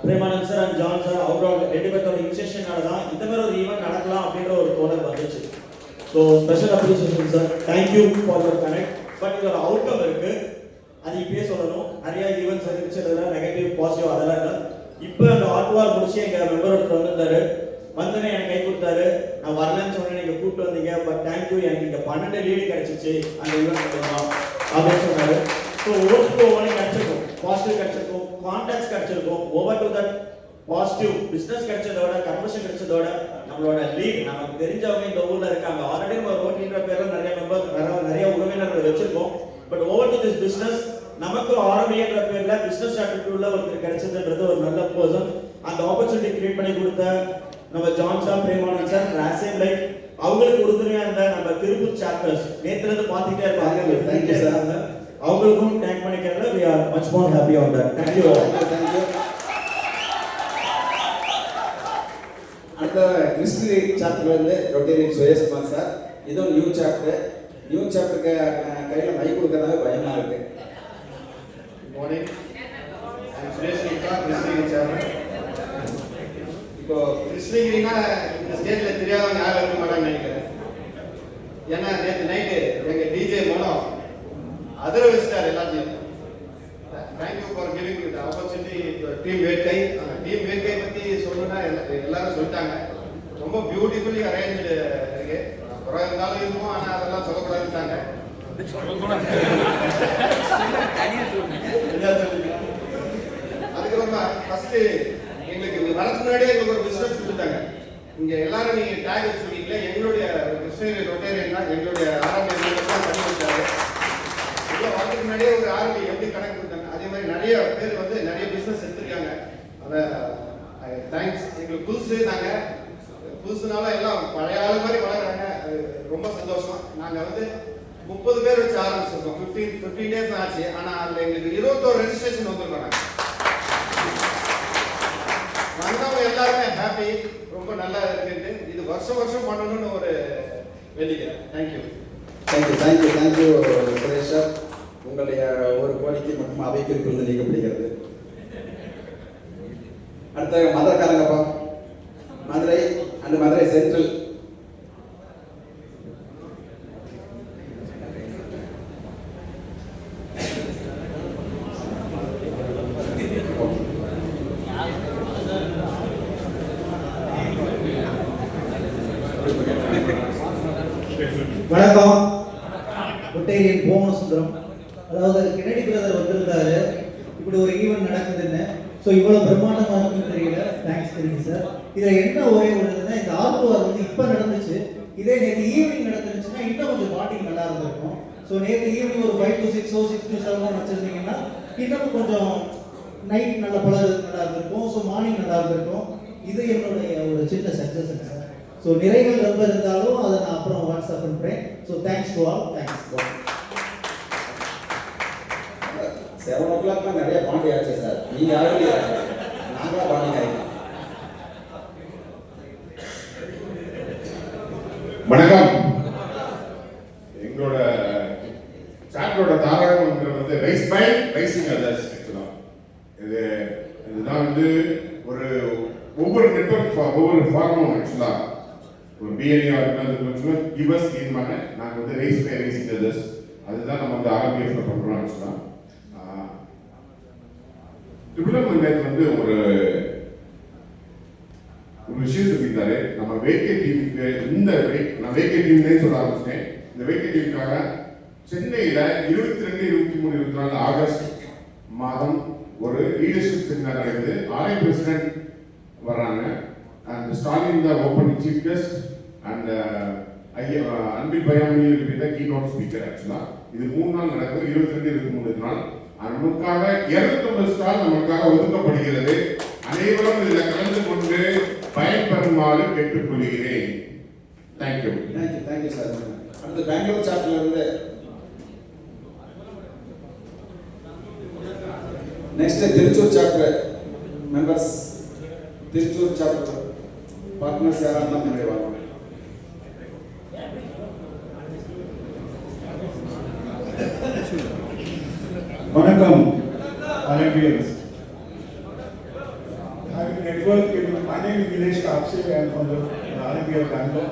Premanand sir and John sir, அவரோட 2 பேரோட இனிஷியேஷனால தான் இந்த மாதிரி ஒரு ஈவெண்ட் நடக்கலாம் அப்படின்ற ஒரு தோணல் வந்துச்சு. So special appreciation sir, thank you for your connect. But இதோட அவுட்கம் இருக்கு, அது இப்பயே சொல்லணும். நிறைய ஈவெண்ட்ஸ் இருந்துச்சு, நெகட்டிவ் பாசிட்டிவ் அதெல்லாம் இல்லை. இப்போ அந்த ஆர்ட்வார் முடிச்சு எங்கள் மெம்பர் ஒருத்தர் வந்திருந்தாரு. வந்தோடனே எனக்கு கை கொடுத்தாரு. நான் வரலன்னு சொன்னேன், நீங்கள் கூப்பிட்டு வந்தீங்க. பட் தேங்க்யூ, எனக்கு இங்கே 12 லீடு கிடைச்சிச்சு அந்த ஈவெண்ட் அப்படின்னு சொன்னாரு. ஸோ ஒவ்வொரு கிடைச்சிருக்கும், பாசிட்டிவ் கிடைச்சிருக்கும், கான்டாக்ட்ஸ் கிடைச்சிருக்கும். Over to that positive business கிடைச்சதோட, கன்வர்ஷன் கிடைச்சதோட நம்மளோட லீட் நமக்கு தெரிஞ்சவங்க இந்த ஊரில் இருக்காங்க. ஆல்ரெடி நம்ம ரோட்டின்ற பேரில் நிறைய மெம்பர் நிறைய உறவினர்கள் வச்சிருக்கோம். But over to this business நமக்கு ஆர்பிஎன்ற பேர்ல பிசினஸ் ஆட்டிடியூட்ல ஒருத்தர் கிடைச்சதுன்றது ஒரு நல்ல பர்சன். அந்த ஆப்பர்ச்சுனிட்டி கிரியேட் பண்ணி கொடுத்த நம்ம ஜான் சார், பிரேமானந்த் சார், ராசேம் லைக் அவங்களுக்கு உறுதுணையா இருந்த நம்ம திருப்பூர் சாப்டர்ஸ் நேத்துல இருந்து பார்த்துட்டே இருப்பாங்க. அவங்களுக்கும் thank பண்ணிக்கிறதுல we are much more happy on that. Thank you all. Thank you. அடுத்த கிறிஸ்டி சாப்டர்ல இருந்து ரொட்டேரியன் சுரேஷ்குமார் சார். இதுவும் நியூ சாப்டர். நியூ சாப்டருக்கு கையில மைக் கொடுக்கறதால பயமா இருக்கு. Good morning. I am Suresh Nika, Christy chapter. இப்போ கிருஷ்ணகிரினா இந்த ஸ்டேஜ்ல தெரியாதவங்க யாரும் இருக்க மாட்டாங்கன்னு நினைக்கிறேன். ஏன்னா நேற்று நைட்டு எங்க டிஜே மோனோ அதர வச்சிட்டார் எல்லாத்தையும். Thank you for giving the opportunity team வேட்கை. அந்த டீம் வேட்கை பத்தி சொல்லணும்னா எல்லாரும் சொல்லிட்டாங்க. ரொம்ப பியூட்டிஃபுல்லி அரேஞ்ச்டு இருக்கு. குறை இருந்தாலும் இருக்கும், ஆனா அதெல்லாம் சொல்லக்கூடாதுட்டாங்க. அதுக்கப்புறமா ஃபர்ஸ்ட் எங்களுக்கு வரதுக்கு முன்னாடியே எங்களுக்கு ஒரு பிசினஸ் கொடுத்தாங்க. இங்க எல்லாரும் நீங்க டேக் வச்சிருக்கீங்களா, எங்களுடைய கிருஷ்ணகிரி ரொட்டேரியன் தான் எங்களுடைய ஆரம்பியம் பண்ணி வச்சாரு. இவ்வளோ வரதுக்கு முன்னாடியே ஒரு ஆர்மி எப்படி கணக்கு கொடுத்தாங்க. அதே மாதிரி நிறைய பேர் வந்து நிறைய பிசினஸ் எடுத்திருக்காங்க. அதை தேங்க்ஸ். எங்களுக்கு புதுசு, நாங்க புதுசுனால எல்லாம் பழைய ஆளு மாதிரி வளர்க்குறாங்க. ரொம்ப சந்தோஷம். நாங்க வந்து 30 பேர் வச்சு ஆரம்பிச்சிருக்கோம். 15 டேஸ் ஆச்சு. ஆனா அதுல எங்களுக்கு 21 ரெஜிஸ்ட்ரேஷன் வந்துருக்காங்க. வந்தவங்க எல்லாருமே ஹாப்பி, ரொம்ப நல்லா இருக்குது. இது வருஷம் வருஷம் பண்ணணும்னு ஒரு வேண்டிக்கை. தேங்க்யூ. Thank you Suresh sir. உங்களுடைய ஒரு கோரிக்கை மட்டும் அவை குறிப்பிலிருந்து நீக்கப்படுகிறது. அடுத்த மதுரைக்காரங்கப்பா, மதுரை அண்ட் மதுரை சென்ட்ரல். வணக்கம். ரொட்டேரியன் போமனசுந்தரம். அதாவது கெனடி பிரதர் வந்திருந்தாரு, இப்படி ஒரு ஈவெண்ட் நடக்குதுன்னு. ஸோ இவ்வளோ பிரம்மாண்டமாக இருக்குன்னு தெரியல. தேங்க்ஸ் தெரியுங்க சார். இதில் என்ன ஒரே ஒரு இதுன்னா, இந்த ஆர்டர் வந்து இப்போ நடந்துச்சு. இதே நேற்று ஈவினிங் நடந்துருச்சுன்னா இன்னும் கொஞ்சம் பாட்டிங் நல்லா இருந்திருக்கும். ஸோ நேற்று ஈவினிங் ஒரு 5 to 6 6 to 7 வச்சுருந்தீங்கன்னா இன்னும் கொஞ்சம் நைட் நல்ல பலர் நல்லா இருந்திருக்கும். ஸோ மார்னிங் நல்லா இருந்திருக்கும். இது என்னுடைய ஒரு சின்ன சக்ஸஸ் சார். ஸோ நிறைகள் ரொம்ப இருந்தாலும் அதை நான் அப்புறம் வாட்ஸ்அப் பண்ணுறேன். So thanks to all. Thanks. 7 o'clock நிறைய பாண்டி ஆச்சு சார். நீங்க யாரும் நாங்களா பாண்டி ஆயிடும். வணக்கம். எங்களோட சாப்டரோட தாரகம் வந்து ரைஸ் பை ரைசிங் அதர்ஸ். இதுதான் வந்து ஒரு ஒவ்வொரு நெட்வொர்க் ஒவ்வொரு ஃபார்மும் ஆக்சுவலா ஒரு பிஎன்இ ஆர்கனைசேஷன் கிவஸ் தீர்மான நாங்கள் வந்து ரைஸ் பை ரைசிங் அதர்ஸ் அதுதான் நம்ம வந்து ஆர்பிஎஃப்ல பண்றோம் ஆக்சுவலா. டிப்ளமேட் வந்து ஒரு விஷயம் சொல்லியிருந்தாரு. நம்ம வேக்கே டீமுக்கு நான் வேக்கே டீம்னே சொல்ல ஆரம்பிச்சேன். இந்த வேக்கே டீமுக்காக சென்னையில 22, 23, 24 ஆகஸ்ட் மாதம் ஒரு லீடர்ஷிப் செமினார் நடக்குது. ஆர்ஐ பிரசிடென்ட் வர்றாங்க. அண்ட் ஸ்டாலின் தான் ஓப்பனிங் சீஃப் கெஸ்ட் அண்ட் அன்பில் பயாமணி இருக்கிற கீ நோட் ஸ்பீக்கர். ஆக்சுவலா இது 3 நாள் நடக்குது. 22, 23 நாள். நமக்காக 250 ஸ்டால் நமக்காக ஒதுக்கப்படுகிறது. அனைவரும் இதில் கலந்து கொண்டு பயன்பெறுமாறு கேட்டுக்கொள்கிறேன். தேங்க்யூ. Thank you sir. அடுத்து பெங்களூர் சாப்டர்ல இருந்து next Thrissur chapter members. Thrissur chapter partners யாராக இருந்தால் முன்னாடி வாங்க. வணக்கம். Olympians. Having network in, my name is Nilesh Kapse, I am from the Olympiad of Bangalore.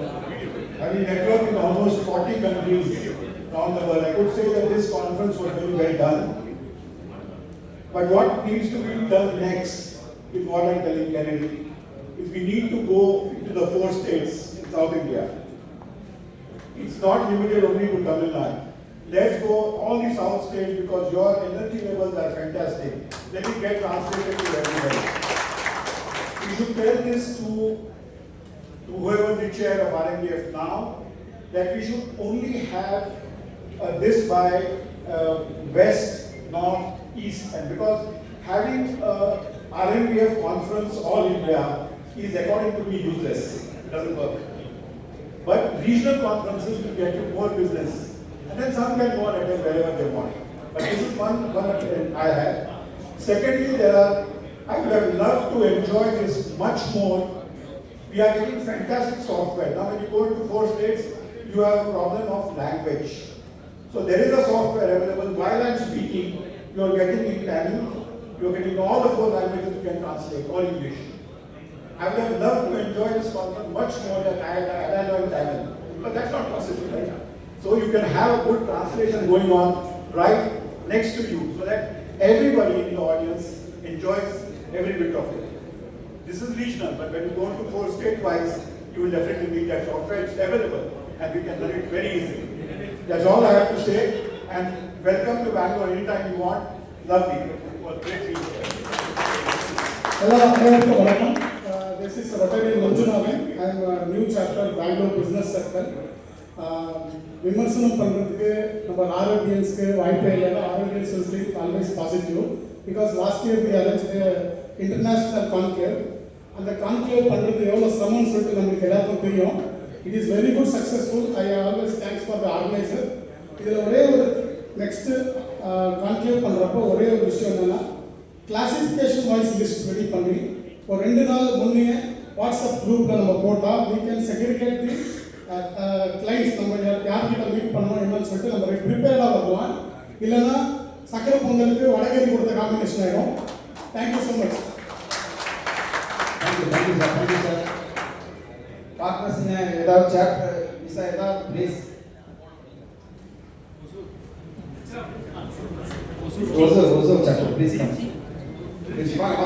Having network in almost 40 countries around the world, I could say that this conference was very well done. But what needs to be done next is what I am telling Kennedy, is we need to go to the 4 states in South India. It's not limited only to Tamil Nadu. Let's go all the South states because your energy levels are fantastic. Let it get translated to everybody. We should tell this to whoever the chair of RMDF now, that we should only have this by West north, east, and because having RMBF conference all India is according to me useless. It doesn't work. But regional conferences will get you more business, and then some can go and attend wherever they want. But this is one attempt I had. Secondly, I would have loved to enjoy this much more. We are getting fantastic software. Now when you go into 4 states, you have a problem of language. So there is a software available. While I'm speaking, you are getting in Tamil, you are getting all the 4 languages you can translate, all English. I would have loved to enjoy this conference much more than I had enjoyed Tamil. But that's not possible, right? So you can have a good translation going on right next to you so that everybody in the audience enjoys every bit of it. This is regional, but when you go to 4 state-wise, you will definitely need that software. It's available, and we can learn it very easily. That's all I have to say, and welcome to Bangalore anytime you want. Lovely. It was great being here. Hello, this is Rotary Manjunagan. I am a new chapter Bangalore Business Circle. விமர்சனம் பண்ணுறதுக்கு நம்ம ஆரோக்கியன்ஸ்க்கு வாய்ப்பே இல்லைன்னா ஆரோக்கியன்ஸ் will always positive because last year we arrange international conclave அந்த conclave பண்ணுறது எவ்வளோ சிரமம்னு சொல்லிட்டு நம்மளுக்கு எல்லாருக்கும் தெரியும். It is very good successful. I always thanks for the organiser. இதில் ஒரே ஒரு நெக்ஸ்ட்டு கான்க்ளேவ் பண்ணுறப்போ ஒரே ஒரு விஷயம் என்னென்னா கிளாசிஃபிகேஷன் வாய்ஸ் லிஸ்ட் ரெடி பண்ணி ஒரு 2 நாள் முன்னே வாட்ஸ்அப் குரூப்பில் நம்ம போட்டால் we can segregate the clients நம்ம யார்கிட்ட மீட் பண்ணணும் என்னன்னு சொல்லிட்டு நம்ம ப்ரிப்பேர்டாக வரலாம். இல்லைன்னா சக்கரை பொங்கலுக்கு வடகறி கொடுத்த காம்பினேஷன் ஆகிடும். Thank you so much. Thank you sir. பார்ட்னர்ஸுங்க ஏதாவது சாப்டர் மிஸ் ஆகிட்டா ப்ளீஸ். ஒசோ சாப்டர் ப்ளீஸ் கம். ப்ளீஸ் வாங்க.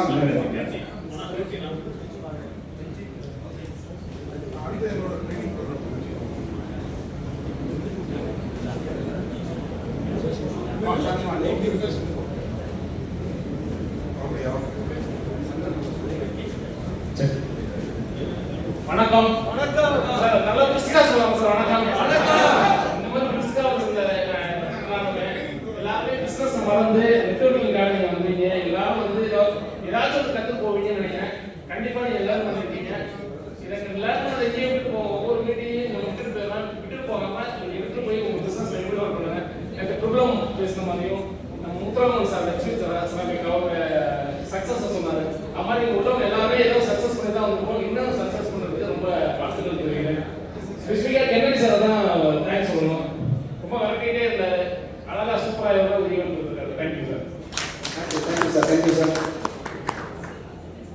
வணக்கம். சார் நல்ல பிஸ்கா சொல்லுவாங்க சார். வணக்கம். இந்த மாதிரி பிஸ்கா எல்லாமே பிஸ்னஸ் மறந்து நெட்வொர்க்கிங்காக வந்தீங்க. எல்லாரும் வந்து ஏதாச்சும் ஒரு கற்று போவீங்கன்னு நினைக்கிறேன். கண்டிப்பா நீங்க எல்லாரும் வந்துருக்கீங்க. எனக்கு எல்லாரும் அதை எங்கேயும் விட்டு போவோம். ஒவ்வொரு மீட்டிங்கையும் நம்ம விட்டுட்டு போகாம நீங்க விட்டு போய் உங்க பிசினஸ் எப்படி ஒர்க் பண்ணுங்க. எனக்கு ப்ராப்ளம் பேசுன மாதிரியும் நம்ம முத்துராமன் சார் லட்சுமி சார் அவங்க சக்ஸஸ் சொன்னாரு. அது மாதிரி உள்ளவங்க எல்லாமே ஏதோ சக்ஸஸ் பண்ணி தான் வந்துருக்கோம். இன்னும் சக்ஸஸ் பண்ணுறதுக்கு ரொம்ப வாழ்த்துக்கள் தெரிவிக்கிறேன். ஸ்பெசிஃபிக்காக கென்னடி சார் தான் தேங்க்ஸ் சொல்லணும். ரொம்ப வரக்கிட்டே இருந்தார். அழகாக சூப்பராக எவ்வளோ உதவி கொடுத்துருக்காரு. Thank you sir. Thank you sir.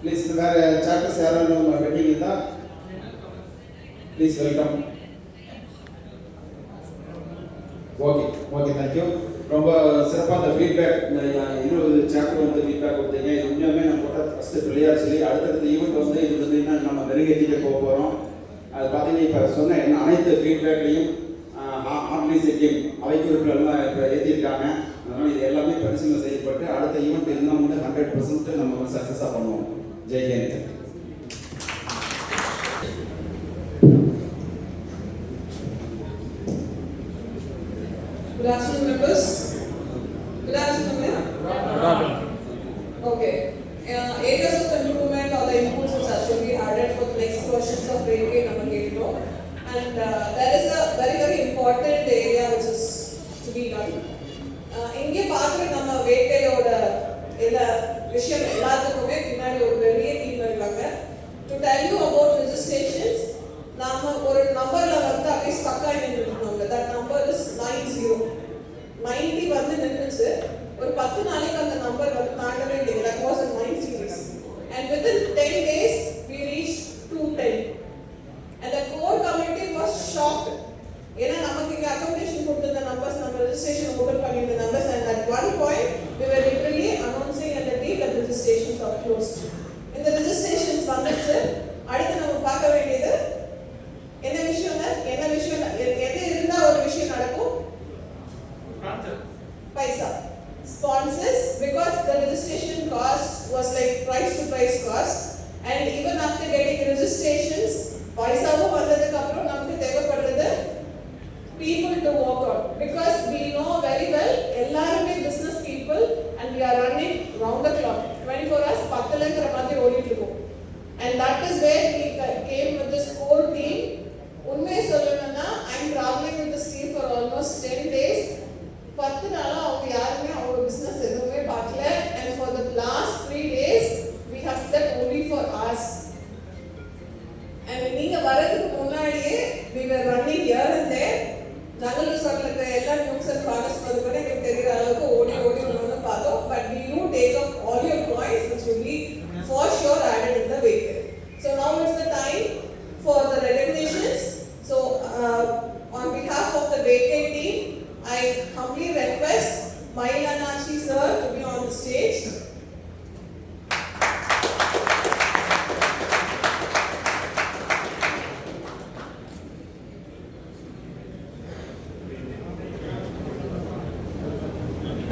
Please வேறு சாப்டர்ஸ் யாரும் வெட்டிங் இருந்தால் ப்ளீஸ் வெல்கம். Okay thank you. ரொம்ப சிறப்பாக அந்த ஃபீட்பேக் இந்த 20 சாப்டர் வந்து ஃபீட்பேக் கொடுத்தீங்க. இது உண்மையுமே நம்ம போட்ட ஃபஸ்ட்டு பிள்ளையார் சொல்லி அடுத்தடுத்த ஈவெண்ட் வந்து இது வந்து இன்னும் நம்ம மெருகேற்றிக்க போகிறோம். அது பார்த்தீங்கன்னா இப்போ சொன்ன அனைத்து ஃபீட்பேக்லையும் ஆர்கனைசேட்டிவ் அவைக்குறிப்புகள்லாம் இப்போ ஏற்றிருக்காங்க. அதனால் இது எல்லாமே பரிசீலனை செய்யப்பட்டு அடுத்த ஈவெண்ட் இன்னும் வந்து 100% நம்ம வந்து சக்ஸஸாக பண்ணுவோம். Jai Hind. Good afternoon, members. Good afternoon, ma'am. Good afternoon. Okay. Areas of improvement or the inputs which are should be added for the next questions of railway number 8. And there is a very, very important area which is to be done. இங்கே பார்க்குற நம்ம வேட்டையோட எல்லா விஷயம் எல்லாத்துக்குமே பின்னாடி ஒரு பெரிய team இருக்காங்க. To tell you about registrations நாம ஒரு நம்பர்ல வந்து அப்படியே ஸ்டக் ஆகி நின்றுருக்கோங்க. தட் நம்பர் இஸ் 90 வந்து நின்றுச்சு. ஒரு 10 நாளைக்கு அந்த நம்பர் வந்து தாண்டவே இல்லை. That was a 9 series and within 10 days we reached 210 and the core committee was shocked. ஏன்னா நமக்கு இங்க அக்கமடேஷன் கொடுத்த நம்பர்ஸ் நம்ம ரெஜிஸ்ட்ரேஷன் ஓபன் பண்ணிருந்த numbers and at one point we were literally announcing at the day that registrations are closed. இந்த registrations வந்துச்சு. அடுத்து நம்ம பார்க்க வேண்டியது என்ன விஷயம் எது இருந்தா ஒரு விஷயம் நடக்கும். பைசா sponsors because the registration cost was like price to price cost and even after getting registrations பைசாவும் வந்ததுக்கு அப்புறம் நமக்கு தேவைப்படுறது people to work on because we know very well எல்லாருமே business people ஜங்கல் ரிசார்ட்ல இருக்கிற எல்லா nooks and corners வந்து கூட எங்களுக்கு தெரிகிற அளவுக்கு ஓடி ஓடி ஒன்று பார்த்தோம். But we do take up all your points which will be for sure added in the vehicle. So now it's the time for the recognitions. So on behalf of the vacant team, I humbly request Mailanachi sir to be on the stage.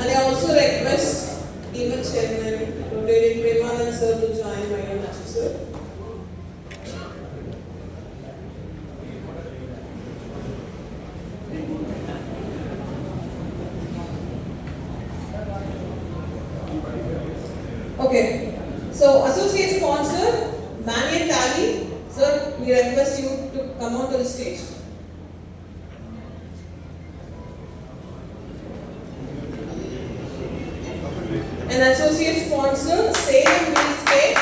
And I also request even Chairman Rotating Premanand sir to join Mailanachi sir. Okay, so associate sponsor Manian Tally, sir, we request you to come on to the stage. An associate sponsor Salem Wheelscape.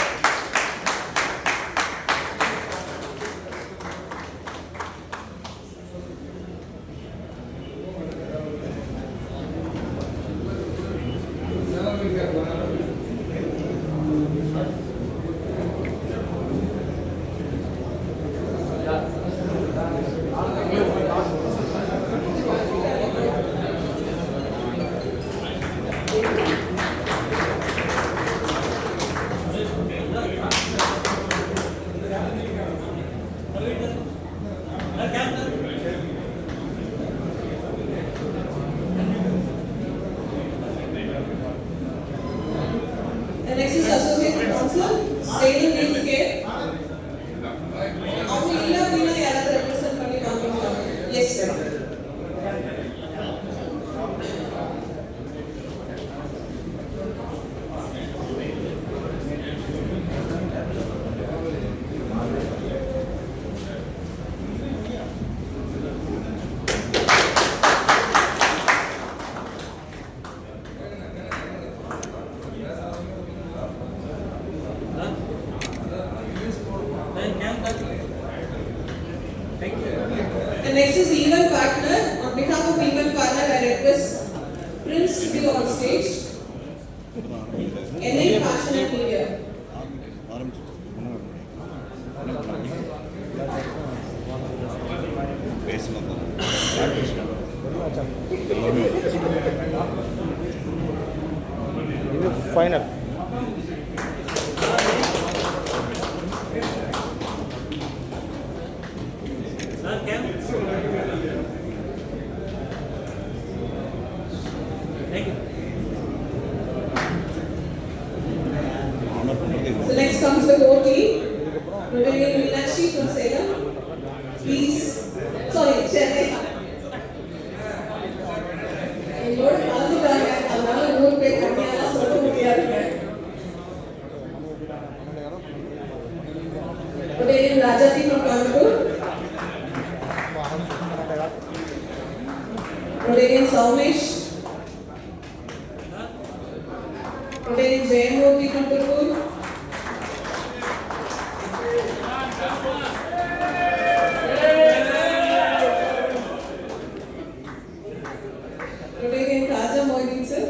The next is associate sponsor Salem Wheelscape. அவங்க இல்ல அப்படின்னா யாராவது represent பண்ணி காமிக்கலாம். Yes sir. The next is event partner. On behalf of event partner, I request Prince to be on stage. NA Fashion and Media. Final. So next comes the OT. Rodelian Meenakshi from Salem. Please. Sorry, Chennai. என்னோட கலந்துட்டாங்க அதனால ஊர் பேர் கம்மியாக சொல்ல முடியாதுங்க. Rodelian Rajati from Coimbatore. Rodelian Saumesh. Rodelian Jayamurthy from Tirupur. Rodelian Raja Moidin sir.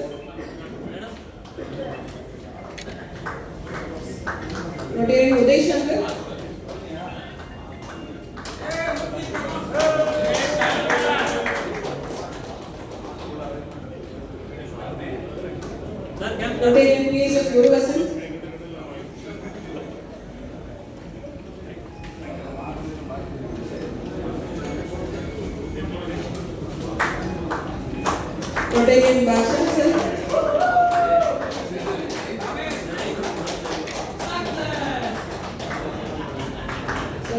Rodelian Uday Shankar. Rodelian PH of Guruvasan. Rodelian Bashan sir.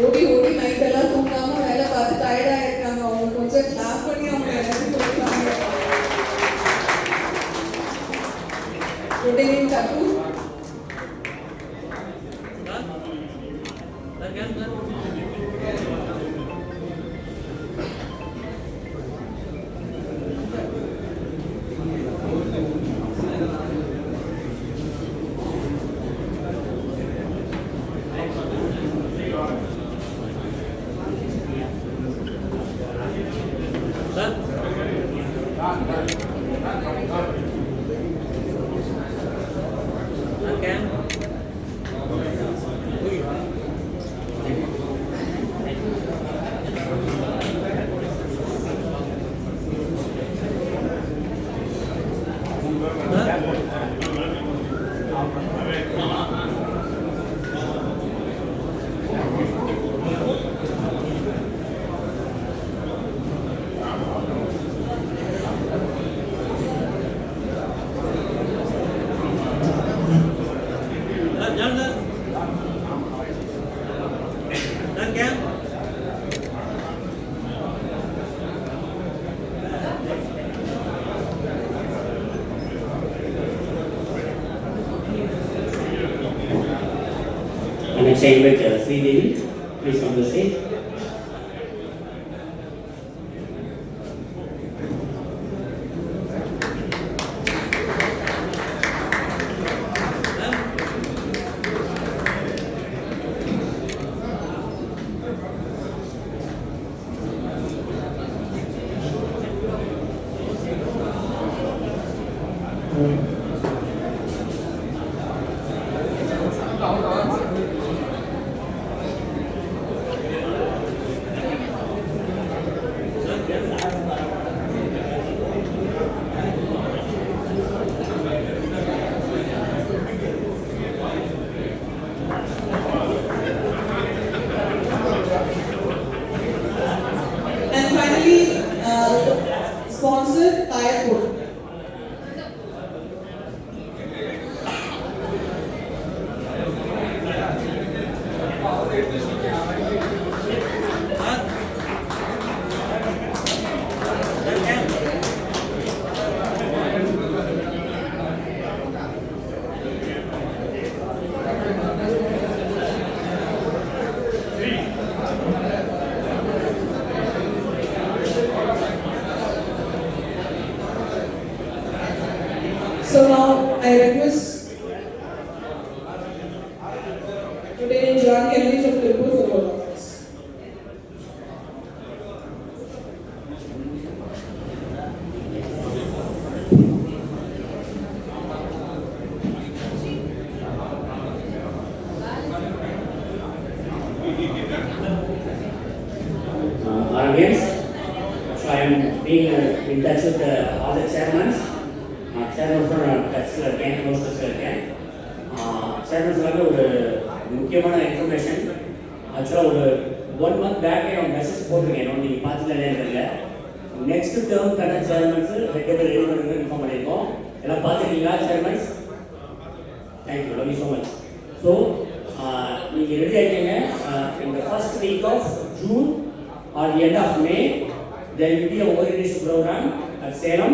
ஓடி ஓடி night எல்லாம் தூங்காம வேலை பார்த்து டயர்டா இருக்காங்க. அவங்க கொஞ்சம் கிளாப் பண்ணி அவங்க எல்லாத்தையும் கொடுத்தாங்க. Rodelian Taku. which I invite Sridevi, please come to the stage. And finally, sponsor Tire Code. So now I request Lieutenant John Kennedy from Tirupur for the office. Audience, so I am being in touch with all the chairmans. Chairman from டச்சில் இருக்கேன், close டச்சில் இருக்கேன். Chairman சொல்லாமல் ஒரு முக்கியமான information. ஆக்சுவலாக ஒரு 1 month பேக்கே அவங்க message போட்டிருக்கேன், நீங்கள் பார்த்துக்கல தெரியல. நெக்ஸ்ட் டேர்ம்க்கான சேர்மன்ஸு ஹெட் ரெடி பண்ணுறது இன்ஃபார்ம் பண்ணியிருக்கோம். எல்லாம் பார்த்துருக்கீங்களா chairmans? Thank you, love you so much. So நீங்கள் ரெடி ஆகிட்டீங்க. இந்த first week of June or the end of May there will be a orientation program at Salem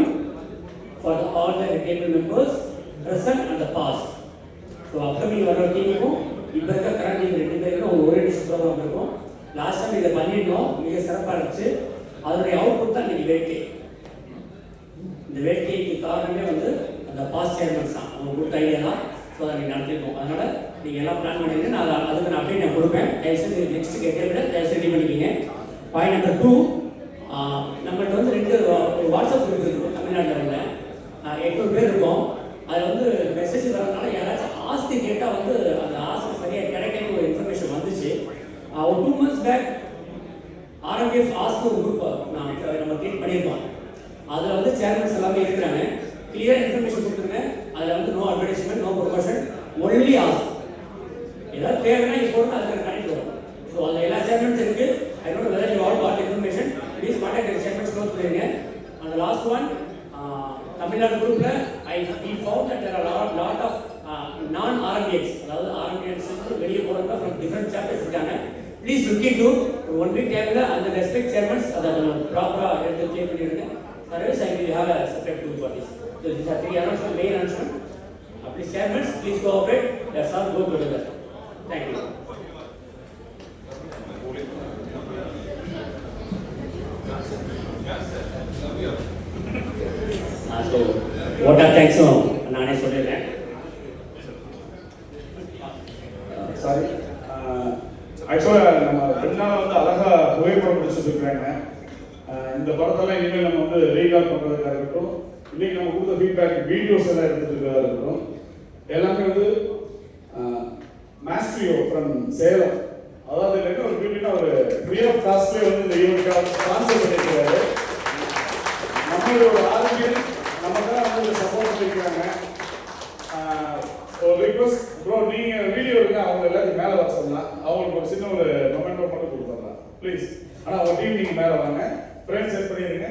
for all the table members present and the past. So upcoming வர டீமுக்கும் இப்போ இருக்க current team 2 பேருக்கும் ஒரு orientation program இருக்கும். Last time இதை பண்ணியிருந்தோம், மிக சிறப்பாக இருந்துச்சு. அதனுடைய அவுட்புட் தான் இன்னைக்கு வேட்கை. இந்த வேட்கைக்கு காரணமே வந்து அந்த பாஸ்ட் சேர்மன்ஸ் தான், அவங்க கொடுத்த ஐடியா தான். ஸோ அதை நீங்கள் நடத்திருக்கோம். அதனால் நீங்கள் எல்லாம் பிளான் பண்ணிடுங்க. நான் அதுக்கு நான் அப்டேட் நான் கொடுப்பேன். தயவுசெய்து நெக்ஸ்ட் கேட்டே விட தயவுசெய்து ரெடி பண்ணிக்கிங்க. பாயிண்ட் நம்பர் 2, நம்மள்ட்ட வந்து 2 வாட்ஸ்அப் குரூப் இருக்கும் தமிழ்நாட்டில் உள்ள 800 பேர் இருக்கும். அதில் வந்து மெசேஜ் வரதுனால யாராச்சும் ஆஸ்தி கேட்டால் வந்து அந்த ஆஸ்தி சரியாக கிடைக்கணும் ஒரு இன்ஃபர்மேஷன் வந்துச்சு. ஒரு 2 months பேக் RMF ஆஸ்தி ஒரு குரூப் நம்ம கிரியேட் பண்ணியிருக்கோம். அதில் வந்து சேர்மன்ஸ் எல்லாமே இருக்கிறாங்க. கிளியர் இன்ஃபர்மேஷன் கொடுத்துருங்க. அதில் வந்து no advertisement, no promotion, only ஆஸ்தி. ஏதாவது தேவைன்னா இப்போ அதுக்கு கனெக்ட் வரும். ஸோ அதில் எல்லா சேர்மன்ஸ் இருக்குது. I don't know whether you all got information. Please contact the chairman close பண்ணிருங்க. And the last one, Tamil Nadu group we found that there are lot of non-RMDX, அதாவது RMDX வெளியே போறவங்க from different chapters இருக்காங்க. Please look into 1 week time அந்த respect chairmans அதை ப்ராப்பரா எடுத்து clear பண்ணிடுங்க. Otherwise I will have a separate group for this. So these are 3 announcements, main announcement. Please chairmans, please cooperate. Let's all go together. Thank you. So vote of தேங்க்ஸும் நானே சொல்லிடுறேன். Sorry, ஆக்சுவலாக நம்ம 2 நாள் வந்து அழகாக புகைப்படம் பிடிச்சிருக்காங்க. இந்த படத்தெல்லாம் இனிமேல் நம்ம வந்து ரீகால் பண்ணுறதுக்காக இருக்கட்டும், இன்றைக்கி நம்ம கொடுத்த ஃபீட்பேக் வீடியோஸ் எல்லாம் எடுத்துக்கிறதா இருக்கட்டும், எல்லாமே வந்து மாஸ்ட்ரியோ ஃப்ரம் சேலம், அதாவது என்ன ஒரு பியூட்டினா ஒரு ஃப்ரீ ஆஃப் காஸ்ட்லேயே வந்து இந்த ஈவெண்ட்டாக ஸ்பான்சர் பண்ணியிருக்காரு. நம்மளோட ஆரோக்கியம் நம்ம தான் வந்து சப்போர்ட் பண்ணியிருக்காங்க. ஒரு ரிக்வஸ்ட் ப்ரோ, நீங்கள் வீடியோ இருக்க அவங்க எல்லாத்தையும் மேலே வர சொல்லலாம். அவங்களுக்கு ஒரு சின்ன ஒரு மொமெண்டோ மட்டும் கொடுத்துடலாம் ப்ளீஸ். ஆனால் அவங்க டீம் நீங்கள் மேலே வாங்க, ஃப்ரெண்ட்ஸ் செட் பண்ணிடுங்க.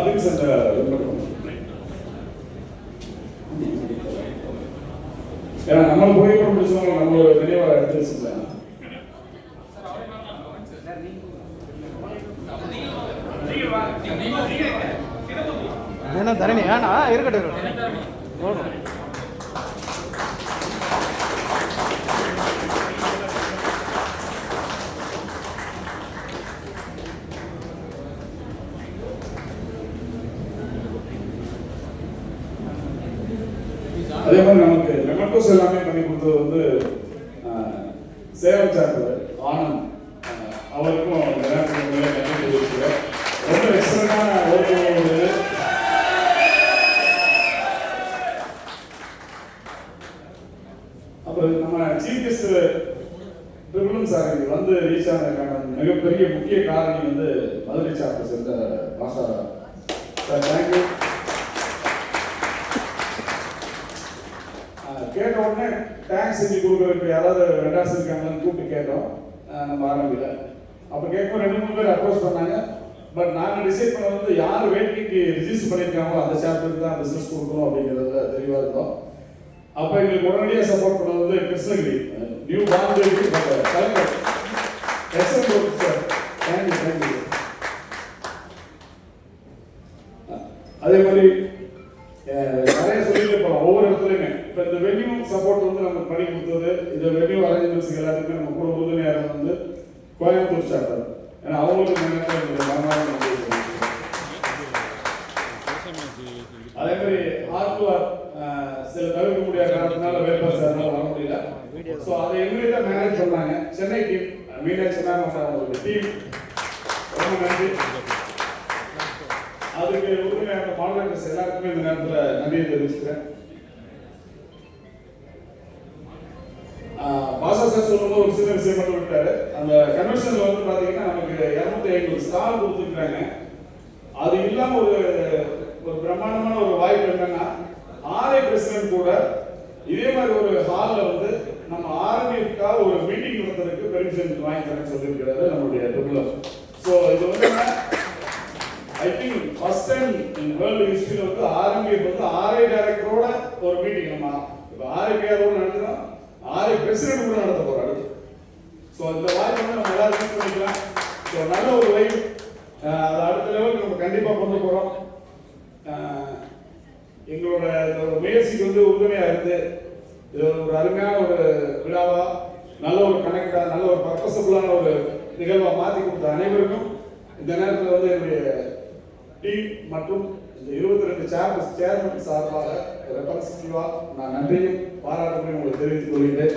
பிரின்ஸ் அந்த ஏன்னா நம்ம புகைப்படம் பிடிச்சவங்க நம்ம ஒரு நினைவாக எடுத்து வச்சுக்கலாம். நீங்க இருக்கட்டும் தரணி வேணா இருக்கட்டும் போதும். அதே மாதிரி நமக்கு மெமெண்டோஸ் எல்லாமே பண்ணி கொடுத்தது வந்து சேலம் சார்ந்தவர் ஆனந்த், அவருக்கும் இந்த நேரத்தில் நன்றி தெரிவிச்சுக்கிறேன். ரொம்ப எக்ஸலண்டான ஒரு அப்புறம் நம்ம சீஃப் கெஸ்ட் ட்ரிபிளும் சார் இங்கே வந்து ரீச் ஆனதுக்கான மிகப்பெரிய முக்கிய காரணி வந்து மதுரை சாப்பிட்டு சேர்ந்த பாஷா சார். தேங்க்யூ. கேட்ட உடனே டேக்ஸ் செஞ்சு கொடுக்குறதுக்கு யாராவது வெண்டாஸ் இருக்காங்கன்னு கூப்பிட்டு கேட்டோம் நம்ம ஆரம்பியில். அப்போ கேட்கும் 2-3 பேர் அப்ரோச் பண்ணாங்க. பட் நாங்கள் டிசைட் பண்ண வந்து யார் வேட்கைக்கு ரிஜிஸ்டர் பண்ணியிருக்காங்களோ அந்த சாப்டருக்கு தான் பிஸ்னஸ் கொடுக்கணும் அப்படிங்கிறத தெளிவாக இருந்தோம். அப்போ எங்களுக்கு உடனடியாக சப்போர்ட் பண்ணது வந்து Krishnagiri new Bombay collector excellent sir. Thank you thank you. அதே மாதிரி நிறைய சொல்லிட்டு போகலாம் ஒவ்வொரு இடத்துலையுமே. இப்போ இந்த வென்யூ சப்போர்ட் வந்து நமக்கு பண்ணி கொடுத்தது, இந்த வென்யூ அரேஞ்ச்மெண்ட்ஸ் எல்லாத்துக்குமே நம்ம கூட உறுதுணையாக வந்து கோயம்புத்தூர் சாப்டர். ஏன்னா அவங்களுக்கு அதே மாதிரி ஆர்குஆர் சில தவிர்க்க முடியாத காரணத்தினால வேட்பாளர் சார்னால வர முடியல. ஸோ அதை எங்களுக்கு மேனேஜ் பண்ணாங்க சென்னை டீம். மீனாட்சி மேம் அவங்களோட டீம் ரொம்ப நன்றி. அதுக்கு உறுதுணையான மாடரேட்டர்ஸ் எல்லாருக்குமே இந்த நேரத்தில் நன்றியை தெரிவிச்சுக்கிறேன். பாஷா சார் சொல்லும்போது ஒரு சின்ன விஷயம் மட்டும் விட்டாரு. அந்த கன்வென்ஷன்ல வந்து பாத்தீங்கன்னா நமக்கு 250 ஸ்டால் கொடுத்துருக்காங்க. அது இல்லாம ஒரு பிரம்மாண்டமான ஒரு வாய்ப்பு என்னன்னா ஆர்ஐ பிரசிடென்ட் கூட இதே மாதிரி ஒரு ஹால்ல வந்து நம்ம ஆர்ஐக்காக ஒரு மீட்டிங் நடத்துறதுக்கு பெர்மிஷன் வாங்கி தரேன்னு சொல்லியிருக்கிறாரு நம்மளுடைய ட்ரிபிள். ஸோ இது வந்து I think first time in world ஹிஸ்டரியில் வந்து ஆர்எம்பிஎஃப் வந்து ஆர்ஐ டைரக்டரோட ஒரு மீட்டிங் நம்ம இப்போ ஆர்ஐபிஆரோட நடத்துகிறோம், ஆர்ஐ பிரசிடென்ட் கூட நடத்த போகிறோம் அடுத்து. ஸோ இந்த வாய்ப்பு வந்து நம்ம எல்லாரும் யூஸ் பண்ணிக்கலாம். ஸோ நல்ல ஒரு வைப், அது அடுத்த லெவலுக்கு நம்ம கண்டிப்பாக கொண்டு போகிறோம். எங்களோட இந்த முயற்சிக்கு வந்து உறுதுணையாக இருந்து இது ஒரு அருமையான ஒரு விழாவா, நல்ல ஒரு கனெக்டா, நல்ல ஒரு பர்பஸபுளான ஒரு நிகழ்வா மாற்றி கொடுத்த அனைவருக்கும் இந்த நேரத்தில் வந்து என்னுடைய டீம் மற்றும் இந்த 22 சேர்மன் சார்பாக ரெப்ரசன்டேட்டிவா நான் நன்றியும் பாராட்டுகளையும் உங்களுக்கு தெரிவித்துக் கொள்கிறேன்.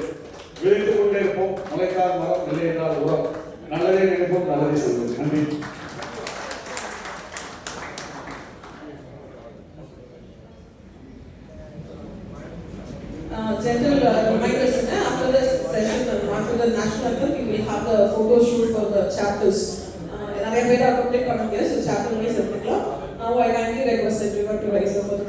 விளைத்துக் கொண்டே இருப்போம். முளைக்கால் மரம் இல்லை என்றால் உரம். நல்லதே நினைப்போம், நல்லதே சொல்வோம். நன்றி. Gentle reminders, after this session and after the national anthem, we will have the photo shoot for the chapters. நிறைய பேர் அப்டேட் பண்ண முடியாது, ஸோ சாப்டர் வைஸ் எடுத்துக்கலாம். Now I kindly request everyone to rise up for the